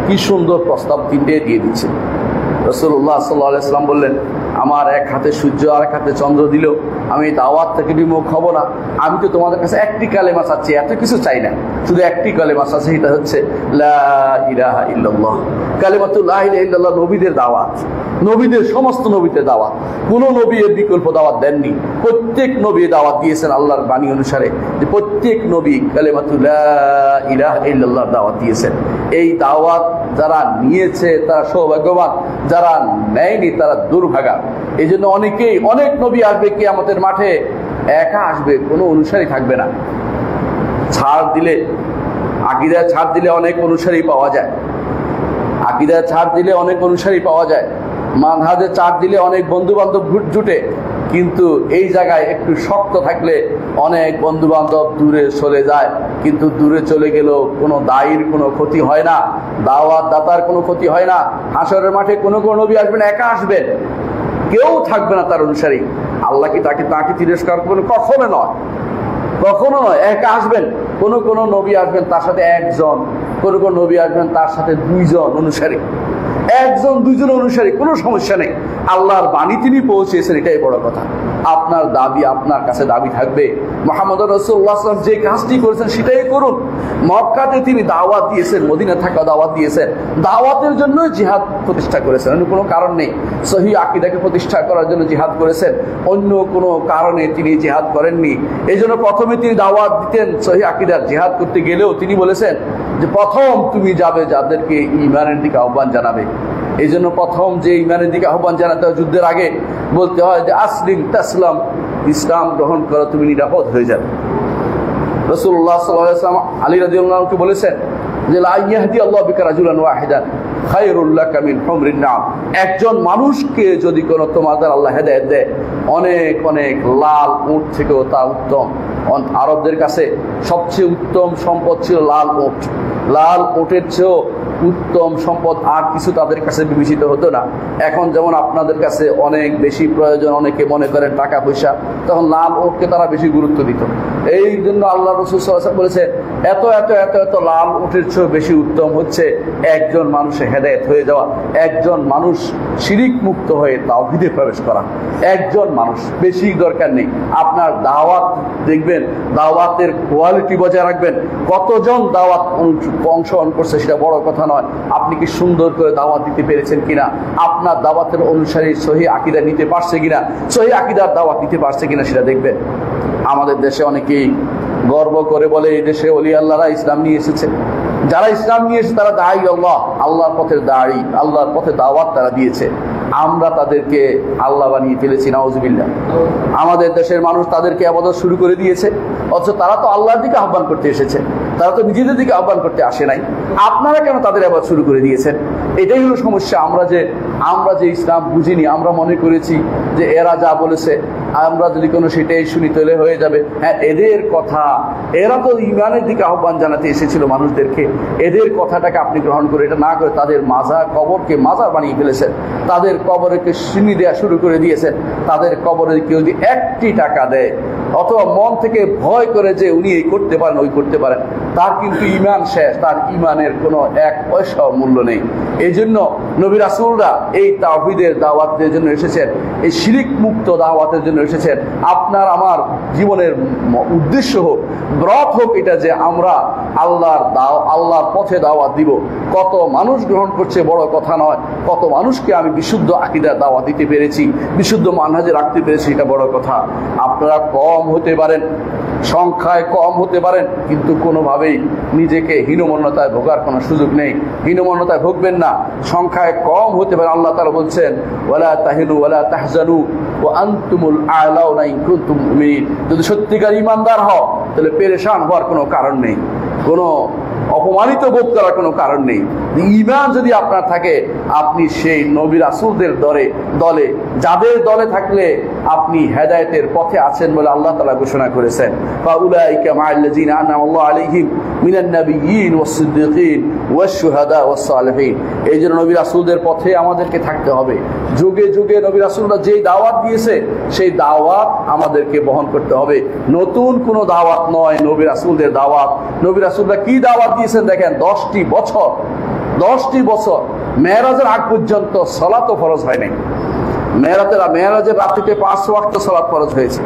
কি সুন্দর প্রস্তাব, 3টে দিয়ে দিচ্ছে। রাসূলুল্লাহ সাল্লাল্লাহু আলাইহি ওয়াসাল্লাম বললেন, আমার এক হাতে সূর্য আর এক হাতে চন্দ্র দিল, আমি দাওয়াত থেকে বিমুখ হব না। আমি তো তোমাদের কাছে একটি কালেমা চাচ্ছি, এত কিছু চাই না, শুধু একটি কালেমা চাচ্ছি, এটা হচ্ছে লা ইলাহা ইল্লাল্লাহ। কালেমাতুল লা ইলাহা ইল্লাল্লাহ নবীদের দাওয়াত, নবীদের সমস্ত নবীদের দাওয়াত। কোন নবী এর বিকল্প দাওয়াত দেননি। প্রত্যেক নবী দাওয়াত দিয়েছেন আল্লাহর বাণী অনুসারে, যে প্রত্যেক নবী কালেমাতুল লা ইলাহা ইল্লাল্লাহ দাওয়াত দিয়েছেন। এই দাওয়াত যারা নিয়েছে তারা সৌভাগ্যবান, যারা নেয়নি তারা দুর্ভাগা। এই জন্য অনেক নবী আসবে কিয়ামতের মাঠে, একা আসবে, কোনো অনুসারী থাকবে না। আকীদায় ছাড় দিলে অনেক অনুসারী পাওয়া যায়, আকীদায় ছাড় দিলে অনেক অনুসারী পাওয়া যায়, মানহাজে ছাড় দিলে অনেক বন্ধু বান্ধব জুটে। কিন্তু এই জায়গায় একটু শক্ত থাকলে অনেক বন্ধু বান্ধব দূরে চলে যায়। কিন্তু দূরে চলে গেলেও কোনো দায়ীর কোনো ক্ষতি হয় না, দাওয়াত দাতার কোনো ক্ষতি হয় না। হাসরের মাঠে কোনো নবী আসবেন, একা আসবেন, কেউ থাকবে না তার অনুসারী। আল্লাহ কি তাকে তিরস্কার করবেন? কখনো নয়। একা আসবেন। কোন নবী আসবেন তার সাথে 1 জন, কোন নবী আসবেন তার সাথে 2 জন অনুসারী। 1 জন 2 জন অনুসারী, কোনো সমস্যা নেই। আল্লাহর বাণী তিনি পৌঁছেছেন, এটাই বড় কথা। আপনার দাবি, আপনার কাছে দাবি থাকবে। মুহাম্মদ রাসূলুল্লাহ সাল্লাল্লাহু আলাইহি ওয়াসাল্লাম যে কাজটি করেছেন সেটাই করুন। মক্কাতে তিনি দাওয়াত দিয়েছেন, মদিনায় থাকা দাওয়াত দিয়েছেন, দাওয়াতের জন্য জিহাদ প্রতিষ্ঠা করেছেন, অন্য কোনো কারণ নেই। সহিহ আকীদাকে প্রতিষ্ঠা করার জন্য জিহাদ করেছেন, অন্য কোনো কারণে তিনি জিহাদ করেননি। এই জন্য প্রথমে তিনি দাওয়াত দিতেন সহিহ আকীদার। জিহাদ করতে গেলেও তিনি বলেছেন যে প্রথম তুমি যাবে যাদেরকে ঈমানের দিকে আহ্বান জানাবে। এই জন্য প্রথম যে ঈমানের দিকে আহ্বান জানাতে হয়, যুদ্ধের আগে বলতে হয় যে আসলিম তাসলাম, ইসলাম গ্রহণ করো, তুমি নিরাপদ হয়ে যাবে। রাসূলুল্লাহ সাল্লাল্লাহু আলাইহি ওয়াসাল্লাম আলী রাদিয়াল্লাহু আনহু বলেছেন যে লা ইয়াহদি আল্লাহু বিকা রাজুলান ওয়াহিদান খায়রুল লাকা মিন হুমরিন নাম। একজন মানুষকে যদি কোনো তোমাদের আল্লাহ হেদায়েত দেয়, অনেক লাল উট থেকেও তা উত্তম। আরবদের কাছে সবচেয়ে উত্তম সম্পদ ছিল লাল উট। লাল উটের চেয়েও উত্তম সম্পদ আর কিছু তাদের কাছে বিবেচিত হতো না। এখন যেমন আপনাদের কাছে অনেক বেশি প্রয়োজন, অনেকে মনে করেন টাকা পয়সা, তখন লাল উটকে তারা বেশি গুরুত্ব দিত। এই জন্য আল্লাহ রাসূল সাল্লাল্লাহু আলাইহি ওয়াসাল্লাম বলেছে, এত লাল উটের চেয়েও বেশি উত্তম হচ্ছে একজন মানুষের হেদায়েত হয়ে যাওয়া, একজন মানুষ শিরিক মুক্ত হয়ে তাওহীদে প্রবেশ করা। একজন মানুষ, বেশি দরকার নেই। আপনার দাওয়াত দেখবেন, দাওয়াতের কোয়ালিটি বজায় রাখবেন। কতজন দাওয়াত অংশগ্রহণ করছে সেটা বড় কথা নয়, আপনি কি সুন্দর করে দাওয়াত দিতে পেরেছেন কিনা, আপনার দাওয়াতের অনুসারী সহিহ আকীদা নিতে পারছে কিনা, সহিহ আকীদার দাওয়াত দিতে পারছে কিনা সেটা দেখবেন। আমাদের দেশে অনেকেই গর্ব করে বলে এই দেশে ওলি আল্লাহরা ইসলাম নিয়ে এসেছে। যারা ইসলাম নিয়ে এসেছে তারা দাঈ আল্লাহ, আল্লাহর পথের দাঈ, আল্লাহর পথে দাওয়াত তারা দিয়েছে। আমরা তাদেরকে আল্লাহ বানিয়ে ফেলেছি, নাউজুবিল্লাহ। আমাদের দেশের মানুষ তাদেরকে ইবাদত শুরু করে দিয়েছে, অথচ তারা তো আল্লাহর দিকে আহ্বান করতে এসেছে, তারা তো নিজেদের দিকে আহ্বান করতে আসে নাই। আপনারা কেন তাদের ইবাদত শুরু করে দিয়েছেন? এটাই হলো সমস্যা। আমরা যে ইসলাম বুঝিনি, আমরা মনে করেছি যে এরা যা বলেছে আমরা যদি কোনো সেটাই শুনি তাহলে হয়ে যাবে। হ্যাঁ, এদের কথা, এরা তো ইমানের দিকে আহ্বান জানাতে এসেছিল মানুষদেরকে, এদের কথাটাকে আপনি গ্রহণ করে এটা না করে তাদের কবরকে মাজার বানিয়ে ফেলেছেন, তাদের কবরকে সিঁড়ি দেওয়া শুরু করে দিয়েছেন। তাদের কবরে কেউ যদি 1টি টাকা দেয় অথবা মন থেকে ভয় করে যে উনি এই করতে পারেন ওই করতে পারেন, তার কিন্তু ইমান শেষ, তার ইমানের কোনো 1 পয়সাও মূল্য নেই। এই জন্য নবী রাসূলরা এই তাওহীদের দাওয়াতের জন্য এসেছেন, এই শিরিক মুক্ত দাওয়াতের জন্য এসেছেন। আপনার আমার জীবনের উদ্দেশ্য হোক, ব্রত হোক এটা যে আমরা আল্লাহর পথে দাওয়াত দিব। কত মানুষ গ্রহণ করছে বড় কথা নয়, কত মানুষকে আমি বিশুদ্ধ আকীদার দাওয়াত দিতে পেরেছি, বিশুদ্ধ মানহাজে রাখতে পেরেছি, এটা বড় কথা। আপনারা কম হতে পারেন, সংখ্যায় কম হতে পারেন, কিন্তু কোনোভাবেই নিজেকে হীনমন্যতায় ভোগার কোনো সুযোগ নেই। হীনমন্যতায় ভুগবেন না, সংখ্যায় কম হতে পারে। আল্লাহ তাআলা বলছেন ওয়ালা তাহিনু ওয়ালা তাহজানু ওয়া আনতুমুল আ'লাউনা ইন কুনতুম মুমিনিন। যদি সত্যিকার ঈমানদার হও তাহলে পেরেশান হওয়ার কোনো কারণ নেই, কোনো অপমানিত বোধ করার কোনো কারণ নেই। ঈমান যদি আপনার থাকে, আপনি সেই নবী রাসূলদের দলে যাদের দলে থাকলে আপনি হেদায়েতের পথে আছেন বলে আল্লাহ তাআলা ঘোষণা করেছেন। ফাউলাইকা মা'আল্লাযীনা আন'আমাল্লাহু আলাইহিম মিনান নাবিয়্যিন ওয়াস-সিদ্দীকিন ওয়াশ-শুহাদা ওয়াস-সালিহিন। এই জন্য নবী রাসূলদের পথে আমাদেরকে থাকতে হবে। যুগে যুগে নবী রাসূলরা যেই দাওয়াত দিয়েছে সেই দাওয়াত আমাদেরকে বহন করতে হবে। নতুন কোনো দাওয়াত নয়, নবী রাসূলদের দাওয়াত। নবী রাসূলরা কি দাওয়াত দিয়েছেন দেখেন, 10টি বছর মেরাজের আগ পর্যন্ত সালাতও ফরজ হয় নাই। মেরাজের রাত্রিতে 5 ওয়াক্ত সালাত ফরজ হয়েছে।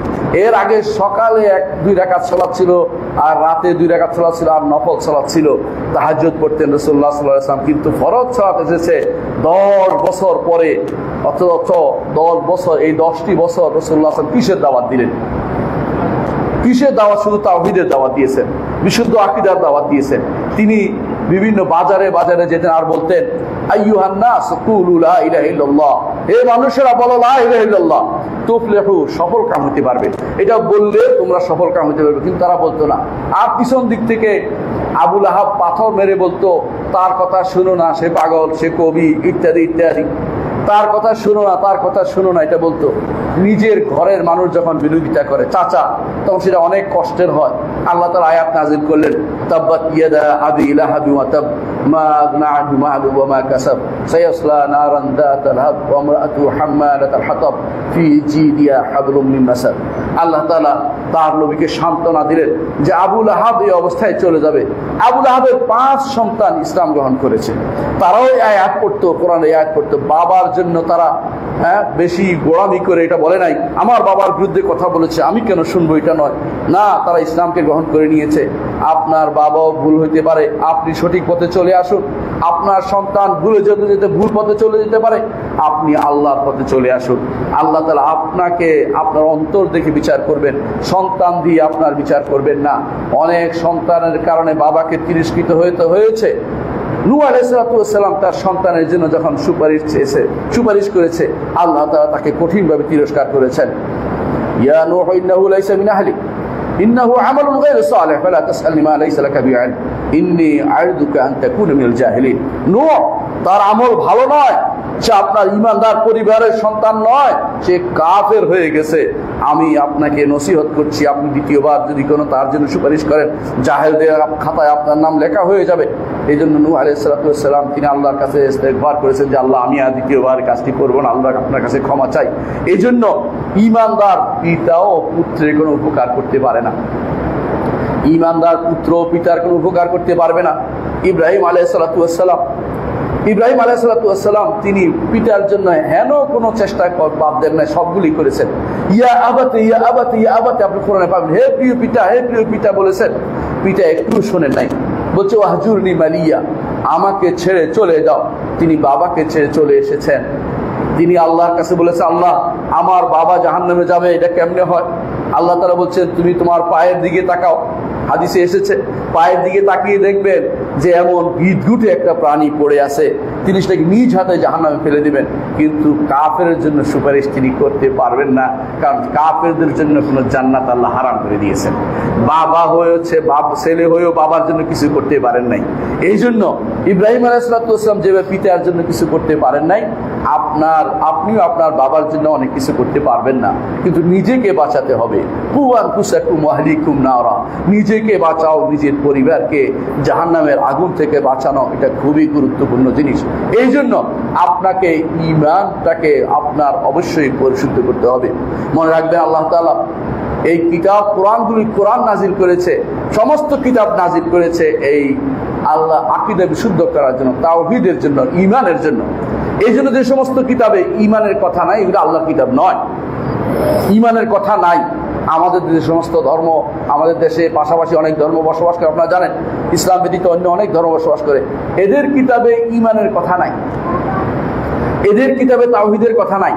এর আগে সকালে 1-2 রাকাত সালাত ছিল, আর রাতে 2 রাকাত সালাত ছিল, আর নফল সালাত ছিল। তাহাজ্জুদ পড়তেন রাসূলুল্লাহ সাল্লাল্লাহু আলাইহি ওয়াসাল্লাম। কিন্তু ফরজ সালাত এসেছে 10 বছর পরে। অথচ 10 বছর, এই 10টি বছর রাসূলুল্লাহ সাল্লাল্লাহু আলাইহি ওয়াসাল্লাম কিসের দাওয়াত দিলেন? কিসের দাওয়াত? শুধু তাওহীদের দাওয়াত দিয়েছেন, বিশুদ্ধ আকীদার দাওয়াত দিয়েছেন। তিনি বিভিন্ন বাজারে বাজারে যেতেন আর বলতেন আইয়ুহান নাস কুলু লা ইলাহা ইল্লাল্লাহ, হে মানুষেরা বলো লা ইলাহা ইল্লাল্লাহ তুফলিহু, সফল কাম হতে পারবে। এটা বললে তোমরা সফল কাম হতে পারবে। কিন্তু তারা বলতো না। আর পিছন দিক থেকে আবু লাহাব পাথর মেরে বলতো তার কথা শুনো না, সে পাগল, সে কবি, ইত্যাদি ইত্যাদি। তার কথা শুনো না, তার কথা শুনো না, এটা বলতো। নিজের ঘরের মানুষ যখন বিরোধিতা করে চাচা, তখন সেটা অনেক কষ্টের হয়। আল্লাহ তাআলা আয়াত নাযিল করলেন তাব্বাত ইয়াদা আবি লাহাবি ওয়া তাব মা আগনা আনহু মালুহু ওয়া মা কাসাব সায়াসলা নারান যাতা লাহাব ওয়া ইমরাতুহু হাম্মালাতাল হাতাব ফি জিদিহা হাবলুম মিন মাসাদ। আল্লাহ তাআলা তার নবীকে সান্ত্বনা দিলেন যে আবু লাহাব এই অবস্থায় চলে যাবে। আবু লাহাবের 5 সন্তান ইসলাম গ্রহণ করেছে। তারাও এই আয়াত পড়তো, কোরআনে আয়াত পড়তো। বাবার জন্য তারা বেশি গোড়ামি করে এটা বলে নাই আমার বাবার বিরুদ্ধে কথা বলেছে আমি কেন শুনবো, এটা নয়। না, তারা ইসলামকে গ্রহণ করে নিয়েছে। আপনার বাবাও ভুল হইতে পারে, আপনি সঠিক পথে চলে আসুন। আপনার সন্তান ভুলে যেতে যেতে ভুল পথে চলে যেতে পারে, আপনি আল্লাহর পথে চলে আসুন। আল্লাহ তাআলা আপনাকে আপনার অন্তর দেখে বিচার করবেন, সন্তান দিয়ে আপনার বিচার করবেন না। অনেক সন্তানের কারণে বাবাকে তিরস্কৃত হয়েছে। নূহ আলাইহিস সালাম তার সন্তানের জন্য যখন সুপারিশ করেছে, আল্লাহ তাআলা তাকে কঠিনভাবে তিরস্কার করেছেন। ইয়া নূহ ইন্নাহু লাইসা মিন আহলিক ইন্নাহু আমালুন গায়রু সালিহ ফালা তাসআলনি মা লাইসা লাকা বিইলম ইন্নী আ'ইদুকা আন তাকুনা মিনাল জাহিলিন। নূহ, তার আমল ভালো নয়, সে আপনার ঈমানদার পরিবারের সন্তান নয়, সে কাফের হয়ে গেছে। আমি আপনাকে নসিহত করছি, আপনি দ্বিতীয়বার যদি কোনো তার জন্য সুপারিশ করেন, জাহেলদের খাতায় আপনার নাম লেখা হয়ে যাবে। এই জন্য নূহ আলাইহিস সালাম তিনি আল্লাহর কাছে ইস্তেগফার করেছেন যে আল্লাহ, আমি আর দ্বিতীয়বার কাজটি করবো না, আল্লাহ আপনার কাছে ক্ষমা চাই। এই জন্য ঈমানদার পিতাও পুত্রের কোনো উপকার করতে পারে না, ঈমানদার পুত্র পিতার কোনো উপকার করতে পারবে না। ইব্রাহিম আলাইহিস সালাম তিনি পিতার জন্য হেন কোনো চেষ্টা বাদ দেন না, সবগুলি করেছেন। ইয়া আবাতে ইয়া আবাতে ইয়া আবাতে, আপনি কোরআনে পাবেন হে প্রিয় পিতা, হে প্রিয় পিতা বলেছেন। পিতা একটু শোনেন নাই, বলছে ওয়াহজুরনি মালিয়া, আমাকে ছেড়ে চলে যাও। তিনি বাবাকে ছেড়ে চলে এসেছেন। তিনি আল্লাহর কাছে বলেছে আল্লাহ, আমার বাবা জাহান্নামে যাবে, এটা কেমনে হয়? আল্লাহ তাআলা বলছেন তুমি তোমার পায়ের দিকে তাকাও। হাদিসে এসেছে পায়ের দিকে তাকিয়ে দেখবেন যে এমন বিদঘুটে একটা প্রাণী পড়ে আছে, তিনি সেটাকে নিজ হাতে জাহান্নামে ফেলে দিবেন, কিন্তু কাফেরের জন্য সুপারিশ তিনি করতে পারবেন না, কারণ কাফেরদের জন্য কোনো জান্নাত আল্লাহ হারাম করে দিয়েছেন। বাবা হয়েছে ছেলে হয়েও বাবার জন্য কিছু করতে পারেন নাই। এই জন্য ইব্রাহিম আলাইহিসসালাম যেভাবে পিতার জন্য কিছু করতে পারেন নাই, আপনিও আপনার বাবার জন্য অনেক কিছু করতে পারবেন না, কিন্তু নিজেকে বাঁচাতে হবে। নিজেকে বাঁচাও, নিজের পরিবারকে জাহান্নামের আগুন থেকে বাঁচানো, এটা খুবই গুরুত্বপূর্ণ জিনিস। এই জন্য আপনাকে ঈমানটাকে আপনার অবশ্যই পরিশুদ্ধ করতে হবে। মনে রাখবেন, আল্লাহ তাআলা এই কিতাব কোরআন নাজিল করেছে, সমস্ত কিতাব নাজিল করেছে এই আল্লাহ আকীদা বিশুদ্ধ করার জন্য, তাওহীদের জন্য, ঈমানের জন্য। এই জন্য যে সমস্ত কিতাবে ঈমানের কথা নাই, এগুলো আল্লাহর কিতাব নয়। ঈমানের কথা নাই। আমাদের যে সমস্ত ধর্ম, আমাদের দেশে পাশাপাশি অনেক ধর্ম বসবাস করে, আপনারা জানেন, ইসলাম ব্যতীত অন্য অনেক ধর্ম বসবাস করে, এদের কিতাবে ঈমানের কথা নাই, এদের কিতাবে তাওহীদের কথা নাই।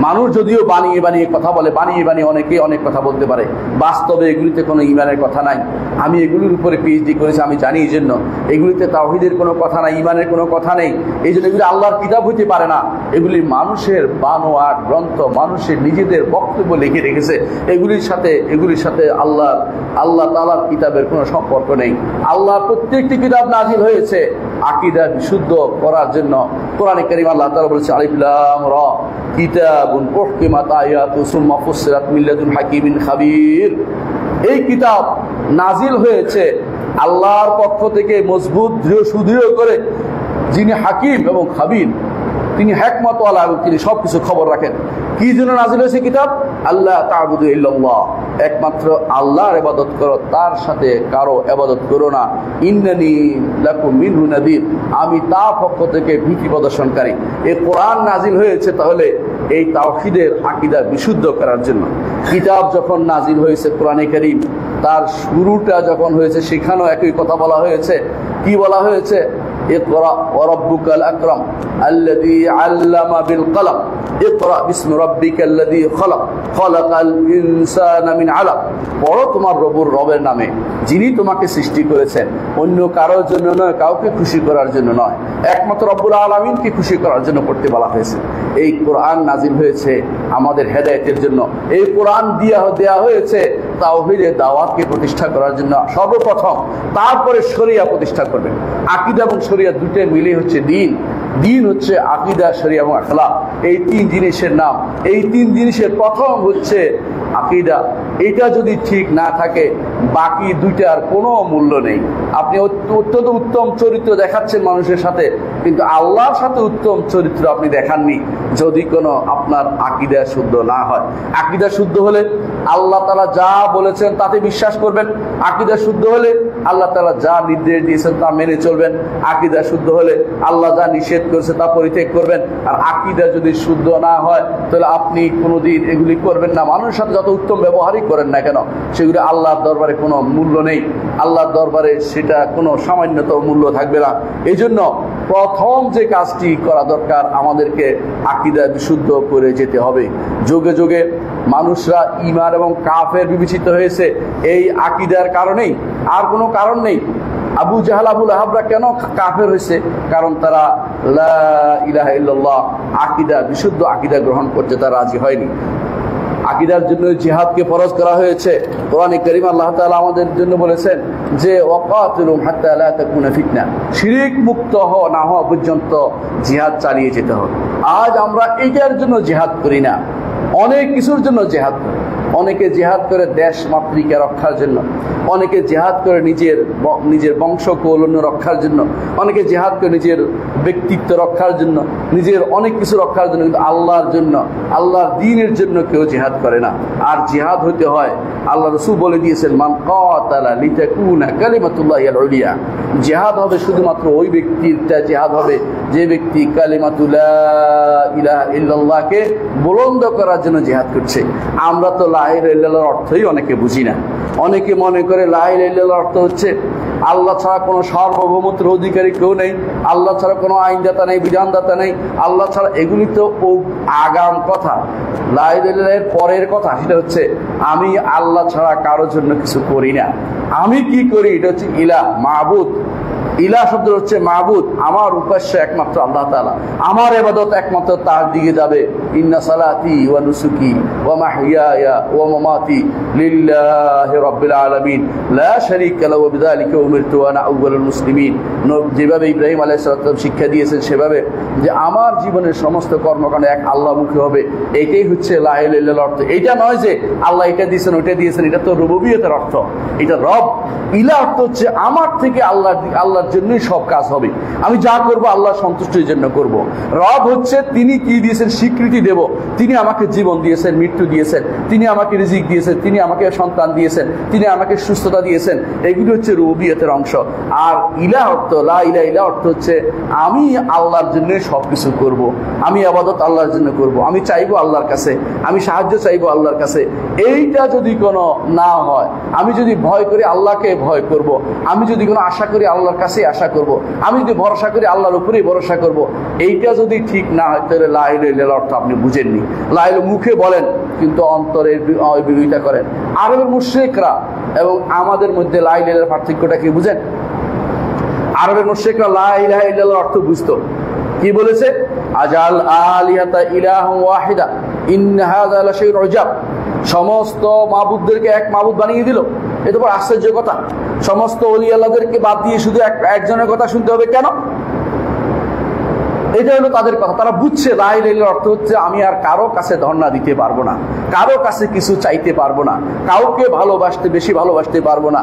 মানুষ যদিও বানিয়ে বানিয়ে কথা বলে, বানিয়ে বানিয়ে অনেকে অনেক কথা বলতে পারে, বাস্তবে এগুলিতে কোনো ঈমানের কথা নাই। আমি এগুলির উপরে পিএইচডি করেছি, আমি জানি এই জন্য এগুলিতে তাওহীদের কোনো কথা নাই, ঈমানের কোনো কথা নেই। এই জন্য এগুলি আল্লাহর কিতাব হইতে পারে না। এগুলি মানুষের বানোয়া গ্রন্থ, মানুষের নিজেদের বক্তব্য লিখে রেখেছে। এগুলির সাথে আল্লাহ তাআলার কিতাবের কোনো সম্পর্ক নেই। আল্লাহর প্রত্যেকটি কিতাব নাজিল হয়েছে আকীদা বিশুদ্ধ করার জন্য। কোরআনে কারীম আল্লাহ তাআলা বলেছে, আলিফ লাম রা কিতাবুন উহকিমাত আয়াতুহু সুম্মা ফুসসিলাত মিন লাদুন হাকীমিন খাবীর। এই কিতাব নাজিল হয়েছে আল্লাহর পক্ষ থেকে, মজবুত সুদৃঢ় করে, যিনি হাকিম এবং খাবীর, তিনি হিকমতওয়ালা এবং তিনি সবকিছু খবর রাখেন। কি জন্য নাজিল হয়েছে কিতাব? আল্লাহ তা'বুদু ইল্লাল্লাহ, একমাত্র আল্লাহর ইবাদত করো, তার সাথে কারো ইবাদত করো না। ইন্নানি লাকুম মিনহু নাযীর, আমি তার পক্ষ থেকে ভীতি প্রদর্শনকারী। এই কোরআন নাজিল হয়েছে তাহলে এই তাওহীদের আকীদা বিশুদ্ধ করার জন্য। কিতাব যখন নাজিল হয়েছে কোরআনে কারীম, তার শুরুটা যখন হয়েছে সেখানেও একই কথা বলা হয়েছে। কি বলা হয়েছে? ইকরা ওয়া রাব্বুকাল আকরাম আল্লাযী আল্লামা বিল কলম ইকরা বিসমি রাব্বিকাল্লাযী খলাক খলাকাল ইনসানা মিন আলাক। পড়ো তোমার রবের নামে, যিনি তোমাকে সৃষ্টি করেছেন, অন্য কারোর জন্য নয়, কাউকে খুশি করার জন্য নয়, একমাত্র রব্বুল আলামিনকে খুশি করার জন্য পড়তে বলা হয়েছে। এই কোরআন নাজিল হয়েছে আমাদের হেদায়েতের জন্য। এই কোরআন দেয়া হয়েছে তাওহীদের দাওয়াতকে প্রতিষ্ঠা করার জন্য সর্বপ্রথম, তারপরে শরিয়া প্রতিষ্ঠা করবেন। আকীদা এবং শরিয়া দুটো মিলে হচ্ছে দ্বীন। দ্বীন হচ্ছে আকীদা, শরিয়া এবং আখলাক। এই তিন জিনিসের নাম। এই তিন জিনিসের প্রথম হচ্ছে আকীদা। এটা যদি ঠিক না থাকে, বাকি দুইটার কোনো মূল্য নেই। আপনি অত্যন্ত উত্তম চরিত্র দেখাচ্ছেন মানুষের সাথে, কিন্তু আল্লাহর সাথে উত্তম চরিত্র আপনি দেখাননি যদি কোনো আপনার আকীদা শুদ্ধ না হয়। আকীদা শুদ্ধ হলে আল্লাহ তাআলা যা বলেছেন তাতে বিশ্বাস করবেন। আকীদা শুদ্ধ হলে আল্লাহ তাআলা যা নির্দেশ দিয়েছেন তা মেনে চলবেন। আকীদা শুদ্ধ হলে আল্লাহ যা নিষেধ করেছে তা পরিত্যাগ করবেন। আর আকীদা যদি শুদ্ধ না হয়, তাহলে আপনি কোনোদিন এগুলি করবেন না। মানুষের সাথে যত উত্তম ব্যবহারই করেন না কেন, সেগুলি আল্লাহর দরবারে কোনো মূল্য নেই। আল্লাহর দরবারে সেটা কোনো সামান্যতম মূল্য থাকবে না। এই জন্য প্রথম যে কাজটি করা দরকার, আমাদেরকে আকীদা বিশুদ্ধ করে যেতে হবে। যুগে যুগে মানুষরা ঈমান এবং কাফের বিবেচিত হয়েছে এই আকীদার কারণেই, আর কোনো কারণ নেই। আবু জাহাল, আবু লাহাবরা কেন কাফের হয়েছে? কারণ তারা লা ইলাহা ইল্লাল্লাহ আকীদা, বিশুদ্ধ আকীদা গ্রহণ করতে তারা রাজি হয়নি। আকীদার জন্য জিহাদকে ফরজ করা হয়েছে। কোরআনে কারীম আল্লাহ তাআলা আমাদের জন্য বলেছেন যে ওয়াকাতিলুম হাত্তা লা তাকুনা ফিতনা, শিরক মুক্ত না হওয়া পর্যন্ত জিহাদ চালিয়ে যেতে হবে। আজ আমরা এইটার জন্য জিহাদ করি না, অনেক কিছুর জন্য জিহাদ করি। অনেকে জিহাদ করে দেশ মাতৃকা রক্ষার জন্য, অনেকে জিহাদ করে নিজের বংশ কৌলন্য রক্ষার জন্য, অনেকে জিহাদ করে নিজের ব্যক্তিত্ব রক্ষার জন্য, নিজের অনেক কিছু রক্ষার জন্য, কিন্তু আল্লাহর জন্য, আল্লাহর দ্বীনের জন্য কেউ জিহাদ করে না। আর জিহাদ হতে হয়, আল্লাহ রাসূল বলে দিয়েছেন, মান কাতালা লিতাকুনা কালিমাতুল্লাহিল উলিয়া। জিহাদ হবে শুধুমাত্র ওই ব্যক্তিরটা জিহাদ হবে যে ব্যক্তি কালিমাতু লা ইলাহা ইল্লাল্লাহকে বুলন্দ করার জন্য জিহাদ করছে। আমরা তো লা ইলাহা ইল্লাল্লাহর অর্থই অনেকে বুঝি না। অনেকে মনে করে লা ইলাহা ইল্লাল্লাহর অর্থ হচ্ছে আল্লাহ ছাড়া কোনো সার্বভৌমত্বের অধিকারী কেউ নেই, আল্লাহ ছাড়া কোনো আইনদাতা নেই, বিধানদাতা নেই, আল্লাহ ছাড়া। এগুলি তো আগাম কথা। লা ইলাহা ইল্লাল্লাহর পরের কথা সেটা হচ্ছে আমি আল্লাহ ছাড়া কারোর জন্য কিছু করি না। আমি কি করি? এটা হচ্ছে ইলাহ, মাবুদ। ইলাহ শব্দ হচ্ছে মাবুদ, আমার উপাস্য একমাত্র আল্লাহ তাআলা, আমার ইবাদত একমাত্র তার দিকে যাবে। ইন্না সালাতি ওয়া নুসুকি ওয়া মাহইয়ায়া ওয়া মামাতি লিল্লাহি রাব্বিল আলামিন লা শারীকা লাহু ওয়া বিযালিকা উমিরতু ওয়া আনা আউয়ালুল মুসলিমিন। যেভাবে ইব্রাহিম আলাইহিস সালাম শিক্ষা দিয়েছেন সেভাবে যে আমার জীবনের সমস্ত কর্মকাণ্ড এক আল্লাহমুখী হবে, এইটাই হচ্ছে লা ইলাহা ইল্লাল্লাহর অর্থ। এইটা নয় যে আল্লাহ এটা দিয়েছেন ওইটা দিয়েছেন, এটা তো রুবুবিয়তের অর্থ। এটা রব ইলাহ অর্থ হচ্ছে আমার থেকে আল্লাহর জন্যই সব কাজ হবে, আমি যা করব আল্লাহ সন্তুষ্টির জন্য করব। রব হচ্ছে তিনি কি দিয়েছেন স্বীকৃতি দেব, তিনি আমাকে জীবন দিয়েছেন, মৃত্যু দিয়েছেন, তিনি আমাকে রিজিক দিয়েছেন, তিনি আমাকে সন্তান দিয়েছেন, তিনি আমাকে সুস্থতা দিয়েছেন, এগুলি হচ্ছে রুবুবিয়তের অংশ। আর ইলাহ অর্থ লা ইলাহা ইল্লাল্লাহ অর্থ হচ্ছে আমি আল্লাহর জন্য সবকিছু করব, আমি ইবাদত আল্লাহর জন্য করব, আমি চাইবো আল্লাহর কাছে, আমি সাহায্য চাইবো আল্লাহর কাছে। এইটা যদি কোনো না হয়, আমি যদি ভয় করি আল্লাহকে ভয় করব, আমি যদি কোনো আশা করি আল্লাহর কাছে আশা করব, আমি যদি ভরসা করি আল্লাহর উপরেই ভরসা করব, এইটা যদি ঠিক না হয় তাহলে লা ইলাহা ইল্লাল্লাহ অর্থ আপনি বুঝেননি। লা ইলাহা মুখে বলেন কিন্তু অন্তরের বিরোধিতা করেন। আরবের মুশরিকরা এবং আমাদের মধ্যে লা ইলাহা ইল্লাল্লাহর পার্থক্যটা কি বুঝেন? আরবের মুশরিকরা লা ইলাহা ইল্লাল্লাহর অর্থ বুঝতো। কি বলেছে? আজাল আলিহাতা ইলাহান ওয়াহিদা ইন্না হাযা লাশাইউন উজাব। সমস্ত মাবুদদেরকে এক মাবুদ বানিয়ে দিল। এটা বড় আশ্চর্য কথা। সমস্ত ওলি আল্লাহদেরকে বাদ দিয়ে শুধু একজনের কথা শুনতে হবে কেন? এটা হলো তাদের কথা। তারা বুঝছে লা ইলাহা ইল্লাল্লাহর অর্থ হচ্ছে আমি আর কারো কাছে ধর্ণা দিতে পারবো না, কারো কাছে কিছু চাইতে পারবো না, কাউকে বেশি ভালোবাসতে পারবো না,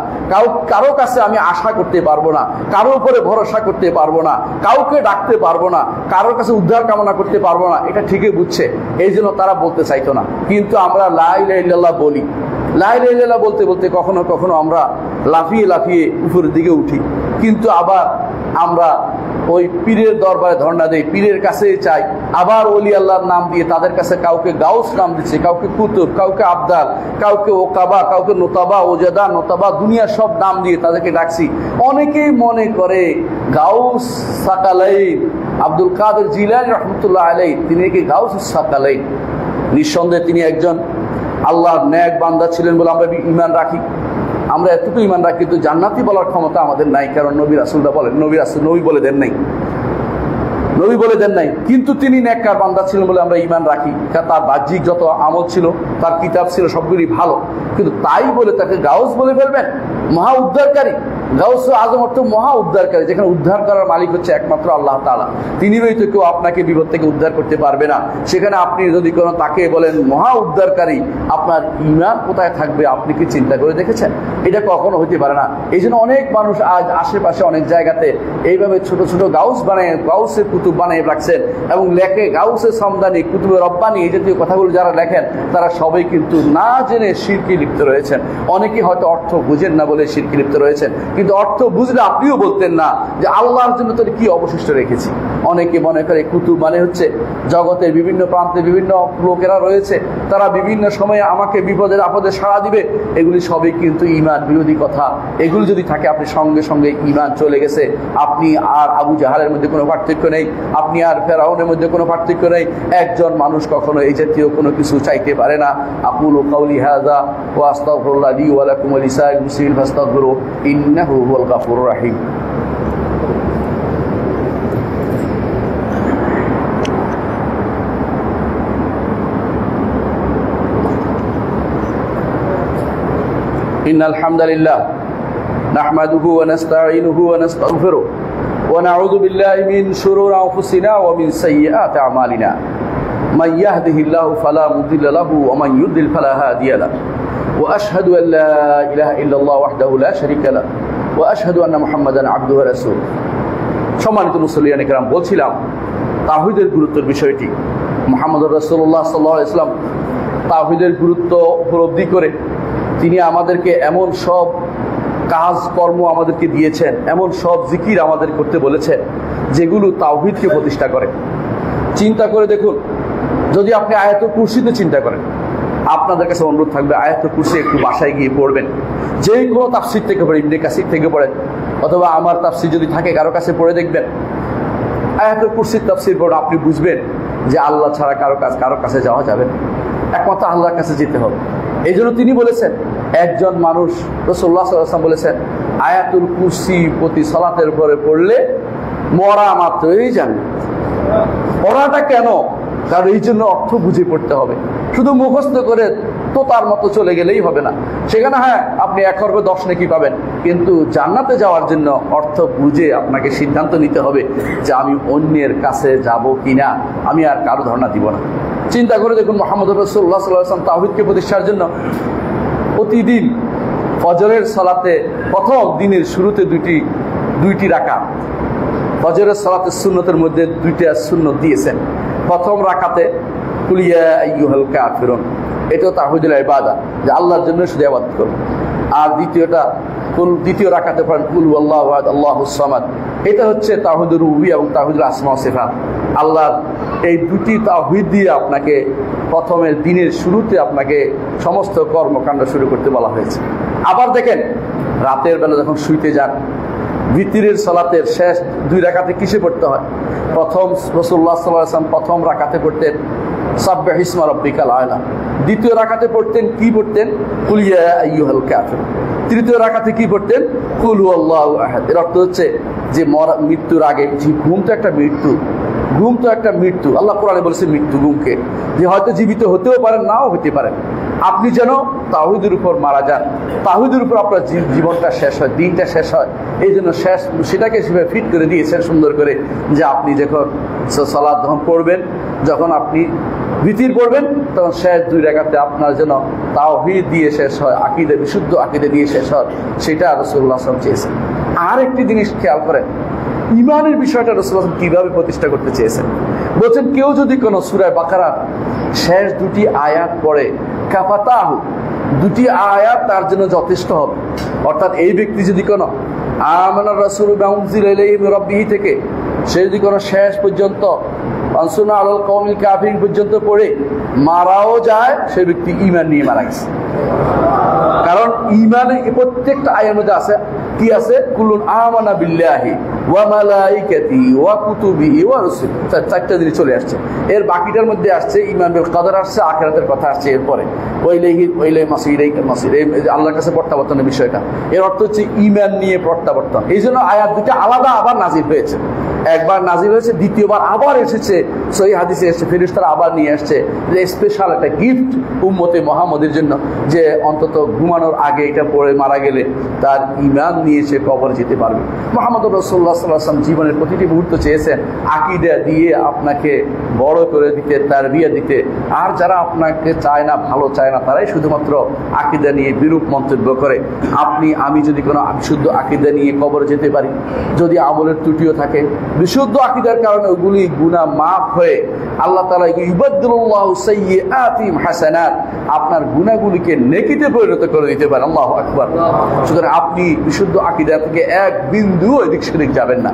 কারো কাছে আমি আশা করতে পারবো না, কারো উপরে ভরসা করতে পারবো না, কাউকে ডাকতে পারবো না, কারোর কাছে উদ্ধার কামনা করতে পারবো না। এটা ঠিকই বুঝছে, এই জন্য তারা বলতে চাইতো না। কিন্তু আমরা লা ইলাহা ইল্লাল্লাহ বলি। লা ইলাহা ইল্লাল্লাহ বলতে বলতে কখনো কখনো আমরা লাফিয়ে লাফিয়ে উপরের দিকে উঠি, কিন্তু আবার আমরা ওই পীরের দরবারে ধর্ণা দেই, পীরের কাছে চাই, আবার ওলি আল্লাহর নাম দিয়ে তাদের কাছে কাউকে গাউস নাম দিচ্ছে, কাউকে কুতুব, কাউকে আবদাল, কাউকে ওকাবা, কাউকে নোতাবা, ওজাদা, নোতাবা, দুনিয়ার সব নাম দিয়ে তাদেরকে ডাকছি। অনেকেই মনে করে গাউস সাকালাইন, আব্দুল কাদের জিলানী রহমতুল্লাহ আলাইহি তিনি কি গাউস সাকালাইন? নিঃসন্দেহে তিনি একজন আল্লাহর নেক বান্দা ছিলেন বলে আমরা ঈমান রাখি। আমরা এতটুকু ঈমান রাখি, কিন্তু জান্নাতি বলার ক্ষমতা আমাদের নাই, কারণ নবী রাসূলরা বলেন, নবী বলে দেন নাই। কিন্তু তিনি নেককার বান্দা ছিলেন বলে আমরা ঈমান রাখি। তার বাহ্যিক যত আমল ছিল, তার কিতাব ছিল, সবগুলি ভালো, কিন্তু তাই বলে তাকে গাউস বলে ফেলবেন? মহা উদ্ধারকারী। গাউস আজম অর্থ মহা উদ্ধারকারী, যেখানে উদ্ধার করার মালিক হচ্ছে একমাত্র আল্লাহ তাআলা। তিনি ব্যতীত কেউ আপনাকে বিপদ থেকে উদ্ধার করতে পারবে না। সেখানে আপনি যদি কোনো তাকে বলেন মহা উদ্ধারকারী, আপনার ঈমান কোথায় থাকবে আপনি কি চিন্তা করে দেখেছেন? এটা কখনো হতে পারে না। এই জন্য অনেক মানুষ আজ আশেপাশে অনেক জায়গাতে এইভাবে ছোট ছোট গাউস বানিয়ে, গাউসের কুতুব বানিয়ে রাখছেন এবং লেখে গাউসের সমদানি, কুতুবে রব্বানি, এই জাতীয় কথাগুলো যারা লেখেন তারা সবাই কিন্তু না জেনে শিরকে লিপ্ত রয়েছেন। অনেকে হয়তো অর্থ বুঝেন না বলে শিরকে লিপ্ত রয়েছেন, কিন্তু অর্থ বুঝলে আপনিও বলতেন না যে আল্লাহর জন্য তোর কি অবশিষ্ট রেখেছি। অনেকে মনে করে কুতুব মানে হচ্ছে জগতের বিভিন্ন প্রান্তে বিভিন্ন লোকেরা রয়েছে, তারা বিভিন্ন সময়ে আমাকে বিপদের আপদে সাড়া দিবে। এগুলি সবই কিন্তু ঈমান বিরোধী কথা। এগুলি যদি থাকে আপনি সঙ্গে সঙ্গে ঈমান চলে গেছে। আপনি আর আবু জাহালের মধ্যে কোনো পার্থক্য নেই, আপনি আর ফেরাউনের মধ্যে কোনো পার্থক্য নেই। একজন মানুষ কখনো এই জাতীয় কোনো কিছু চাইতে পারে না। আকুলু কাউলি হাযা ওয়া আস্তাগফিরুল্লাহ লি ওয়া লাকুম ওয়া লিসাইরিল মুসলিমিন ফাস্তাগফিরু ইন্নাহু হুয়াল গাফুরুর রাহিম। ইন্নাল হামদালিল্লাহ নাহমাদুহু ওয়া নাস্তাঈনুহু ওয়া নাস্তাগফিরুহু ওয়া নাউযু বিল্লাহি মিন শুরুরি আনফুসিনা ওয়া মিন সাইয়্যাতি আমালিনা। মান ইয়াহদিহিল্লাহু ফালা মুদিল্লা লাহু ওয়া মান ইউদ্লিল ফালা হাদিয়া লাহু। ওয়া আশহাদু আল লা ইলাহা ইল্লাল্লাহ ওয়াহদাহু লা শারীকা লাহু ওয়া আশহাদু আন্না মুহাম্মাদান আবদুহু ওয়া রাসূলুহু। সম্মানিত মুসল্লিয়ানে কেরাম, বলছিলাম তাওহীদের গুরুত্বের বিষয়টি। মুহাম্মদুর রাসূলুল্লাহ সাল্লাল্লাহু আলাইহি ওয়াসাল্লাম তাওহীদের গুরুত্ব উপলব্ধি করে তিনি আমাদেরকে এমন সব কাজকর্ম আমাদেরকে দিয়েছেন, এমন সব জিকির আমাদের করতে বলেছেন যেগুলো তাওহীদকে প্রতিষ্ঠা করে। চিন্তা করে দেখুন, যদি আপনি আয়াতুল কুরসিতে চিন্তা করেন, আপনাদের কাছে অনুরোধ থাকবে আয়াতুল কুরসি একটু বাসায় গিয়ে পড়বেন। যে কোনো তাফসীর থেকে পড়েন, ইবনে কাসির থেকে পড়েন, অথবা আমার তাফসীর যদি থাকে কারো কাছে পড়ে দেখবেন। আয়াতুল কুরসির তাফসীর পড়ে আপনি বুঝবেন যে আল্লাহ ছাড়া কারো কাছে যাওয়া যাবে না, একমাত্র আল্লাহর কাছে যেতে হবে। এই জন্য তিনি বলেছেন, একজন মানুষ, রাসূলুল্লাহ সাল্লাল্লাহু আলাইহি ওয়াসাল্লাম বলেছেন, আয়াতুল কুরসি প্রতি সালাতের পরে পড়লে মরা মাত্রই জান্নাত। পড়াটা কেন? কারণ এই জন্য অর্থ বুঝে পড়তে হবে। শুধু মুখস্থ করে তো তার মতো চলে গেলেই হবে না। সেখানে হ্যাঁ আপনি 1 খরবে 10 নেকি পাবেন, কিন্তু জান্নাতে যাওয়ার জন্য অর্থ বুঝে আপনাকে সিদ্ধান্ত নিতে হবে যে আমি অন্যের কাছে যাব কিনা, আমি আর কারো ধারণা দিব না। চিন্তা করে দেখুন, মুহাম্মদ রাসূলুল্লাহ সাল্লাল্লাহু আলাইহি ওয়াসাল্লাম তাওহীদকে প্রতিষ্ঠার জন্য প্রতিদিন ফজরের সালাতে প্রথম দিনের শুরুতে দুইটি রাকাত, ফজরের সালাতের সুন্নতের মধ্যে 2টা সুন্নত দিয়েছেন। প্রথম রাকাতে কুল ইয়া আইয়ুহাল কাফিরুন, এটা তাওহীদুল ইবাদা, যে আল্লাহর জন্য শুধু ইবাদত করুন। আর দ্বিতীয় রাকাতে পড়েন কুল হুয়াল্লাহু আহাদ আল্লাহুস সামাদ, এটা হচ্ছে তাওহীদুর রুবুবিয়্যাহ এবং তাওহীদুল আসমা ওয়া সিফাত। আল্লাহর এই দুটি তাওহীদ দিয়ে আপনাকে প্রথমের দিনের শুরুতে আপনাকে সমস্ত কর্মকাণ্ড শুরু করতে বলা হয়েছে। আবার দেখেন, রাতের বেলা যখন শুইতে যান, বিতিরের সালাতের শেষ 2 রাকাতে কিসে পড়তে হয়? প্রথম রাসূলুল্লাহ সাল্লাল্লাহু আলাইহি ওয়াসাল্লাম প্রথম রাকাতে পড়তেন সাব্বিহ ইসমা রাব্বিকাল আ'লা, দ্বিতীয় রাকাতে পড়তেন কি পড়তেন? কুল ইয়া আইয়ুহাল কাফিরুন। তৃতীয় রাকাতে কি পড়তেন? কুল হুয়াল্লাহু আহাদ। এর অর্থ হচ্ছে যে মৃত্যুর আগে, ঘুম তো একটা মৃত্যু, ঘুম তো একটা মৃত্যু। আল্লাহ কোরআনে বলেছে মৃত্যু ঘুমকে, যে হয়তো জীবিত হতেও পারেন, নাও হতে পারেন। আপনি যেন তাওহীদের উপর মারা যান, তাওহীদের উপর আপনার জীবনটা শেষ হয়, দিনটা শেষ হয়। এই জন্য শেষ সেটাকে সেভাবে ফিট করে দিয়েছেন সুন্দর করে, যে আপনি যখন সালাত যখন পড়বেন, যখন আপনি বিতির পড়বেন, তখন শেষ 2 রাকাতে আপনার যেন তাওহীদ দিয়ে শেষ হয়, আকীদা, বিশুদ্ধ আকীদা দিয়ে শেষ হয়। সেটা রাসূলুল্লাহ সাল্লাল্লাহু আলাইহি ওয়াসাল্লাম চেয়েছেন। আর একটি জিনিস খেয়াল করেন, ইমানের বিষয়টা রাসূলুল্লাহ কিভাবে প্রতিষ্ঠা করতে চেয়েছেন। বলছেন, কেউ যদি কোনো সূরা বাকারার শেষ 2টি আয়াত পড়ে, কাফাতাহু, 2টি আয়াত তার জন্য যথেষ্ট হবে। অর্থাৎ এই ব্যক্তি যদি কোনো আমানার রাসূলু বিমা উনজিলা ইলাইহি মির রাব্বিহি থেকে সে যদি কোনো শেষ পর্যন্ত আনসুরনা আলাল কওমিল কাফিরিন পর্যন্ত পড়ে মারাও যায়, সে ব্যক্তি ঈমান নিয়ে মারা গেছে। কারণ ঈমানে প্রত্যেকটা আয়াতের মধ্যে আছে কি আছে? কুল্লুন আমানা বিল্লাহি ওয়া মালাইকাতিহি ওয়া কুতুবিহি ওয়া রুসুলিহি, 4টা জিনিস চলে আসছে। এর বাকিটার মধ্যে আসছে ঈমান বিল কদর, আসছে আখিরাতের কথা আসছে। এরপরে ওয়াইলাইহি মাসির, আল্লাহর কাছে প্রত্যাবর্তনের বিষয়টা। এর অর্থ হচ্ছে ঈমান নিয়ে প্রত্যাবর্তন। এই জন্য আয়াত 2টা আলাদা আবার নাজিল হয়েছে। একবার নাজিল হয়েছে, দ্বিতীয়বার আবার এসেছে, সহিহ হাদিসে এসেছে, ফেরেশতারা আবার নিয়ে আসছে যে স্পেশাল একটা গিফট উম্মতে মুহাম্মদের জন্য, যে অন্তত ঘুমানোর আগে এটা পড়ে মারা গেলে তার ঈমান নিয়ে সে কবর যেতে পারবে। মুহাম্মদ রাসূলুল্লাহ সাল্লাল্লাহু আলাইহি ওয়াসাল্লাম জীবনের প্রতিটি মুহূর্ত চেয়েছেন আকীদা দিয়ে আপনাকে বড় করে দিতে, তারবিয়া দিতে। আর যারা আপনাকে চায় না, ভালো চায় না, তারাই শুধুমাত্র আকীদা নিয়ে বিরূপ মন্তব্য করে। আমি যদি কোনো বিশুদ্ধ আকীদা নিয়ে কবর যেতে পারি, যদি আমলের ত্রুটিও থাকে, বিশুদ্ধ আকীদার কারণে ওগুলি গুনাহ মাফ হয়ে আল্লাহ তাআলা ইউবাদদিলুল্লাহু সাইয়্যাতিহিম হাসানাত, আপনার গুনাহগুলিকে নেকিতে পরিণত করে দিতে পারেন। আল্লাহু আকবার। সুতরাং আপনি বিশুদ্ধ আকীদা থেকে এক বিন্দু এদিক সেদিক যাবেন না।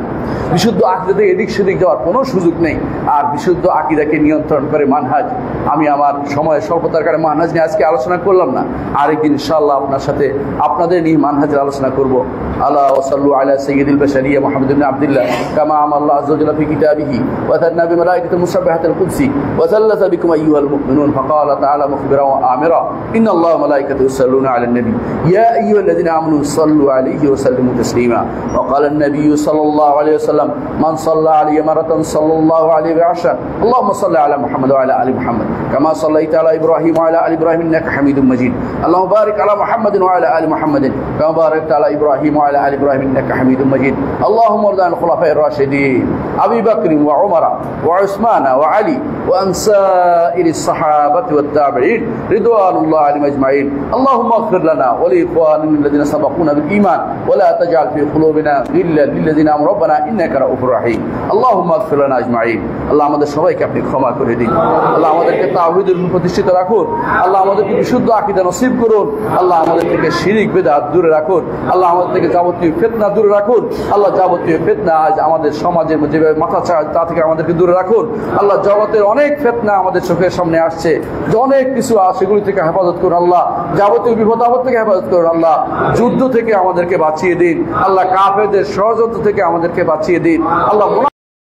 বিশুদ্ধ আকীদা থেকে এদিক সেদিক যাওয়ার কোনো সুযোগ নেই। আর বিশুদ্ধ আকীদাকে নিয়ন্ত্রণ করে মানহাজ, আমি আমার সময়ের স্বল্পতার কারণে মানহাজ নিয়ে আজকে আলোচনা করলাম না। আরেকদিন ইনশাআল্লাহ আপনার সাথে আপনাদের নিয়ে মানহাজের আলোচনা করব। আল্লাহ ওয়াসাল্লু আলা সাইয়্যিদিল বাশারিয়া মুহাম্মদ ইবনে আব্দুল্লাহ কামা আমাল্লাহু আযজা ওয়া জাল্লা ফি কিতাবিহি ওয়া তান্না বিমালাইকাতিহি মুসাব্বিহাতিল কুদসি ওয়া সাল্লাসা বিকুম আইয়ুহাল মুমিনুন ফাকালা তাআলা মুখবিরান ওয়া আমিরা ইন্নাল্লাহা ওয়া মালাইকাতাহু ইউসাল্লুনা আলান নবী ইয়া আইয়ুহাল্লাযিনা আমানু সাল্লু আলাইহি ওয়া সাল্লিমু তাসলিমা ওয়া ক্বালা আন-নবী সাল্লাল্লাহু আলাইহি ওয়াসাল্লাম মান সাল্লা আলাইহি মারাতান সাল্লাল্লাহু আলাইহি ওয়া আশরা আল্লাহুম্মা সাল্লি আলা মুহাম্মদ ওয়া আলা আলি মুহাম্মদ কামা সাল্লাইতা আলা ইব্রাহিম ওয়া আলা আলি ইব্রাহিম ইন্নাকা হামিদুম মাজিদ আল্লাহুম্মা বারিক আলা মুহাম্মাদিন ওয়া আলা আলি মুহাম্মাদিন কামা বারাকতা আলা ইব্রাহিম ওয়া আলা আলি ইব্রাহিম ইন্নাকা হামিদুম মাজিদ আল্লাহুম্মা আরদিনা আল খুলাফায়ে রাশিদিন আবি বকর ওয়া উমর ওয়া উসমান ওয়া আলী ওয়া আনসাইরিস সাহাবাতি ওয়াত তাবিঈন রিদওয়ানুল্লাহি আলাইহিম আজমাইন আল্লাহুম্মা ইগফির লানা ওয়া লি ইখওয়ানিনা আল্লাযিনা সাবাকুনা বিল ঈমান ওয়া লা তাজআল ফি কুলুবিনা গিল্লান লিল্লাযিনা আমানু রাব্বানা ইন্নাকা রাউফুর রাহিম আল্লাহুম্মা ইগফির লানা আজমাইন। আল্লাহ আমাদের সবাইকে আপনি ক্ষমা করে দিন। আল্লাহ আমাদেরকে তাওহীদের উপর প্রতিষ্ঠিত রাখুন। আল্লাহ আমাদেরকে বিশুদ্ধ আকীদা নসিব করুন। আল্লাহ আমাদের থেকে শিরক বিদআত দূরে রাখুন। আল্লাহ আমাদের থেকে যাবতীয় ফিতনা দূরে রাখুন। আল্লাহ যাবতীয় ফিতনা আজ আমাদের সমাজের মধ্যে যেভাবে মাথা চায় তা থেকে আমাদেরকে দূরে রাখুন। আল্লাহ জগতের অনেক ফিতনা আমাদের চোখের সামনে আসছে, যে অনেক কিছু আছে, সেগুলি থেকে হেফাজত করুন। আল্লাহ যাবতীয় বিপদ আপদ থেকে হেফাজত করুন। আল্লাহ যুদ্ধ থেকে আমাদেরকে বাঁচিয়ে দিন। আল্লাহ কাফেরদের ষড়যন্ত্র থেকে আমাদেরকে বাঁচিয়ে দিন। আল্লাহ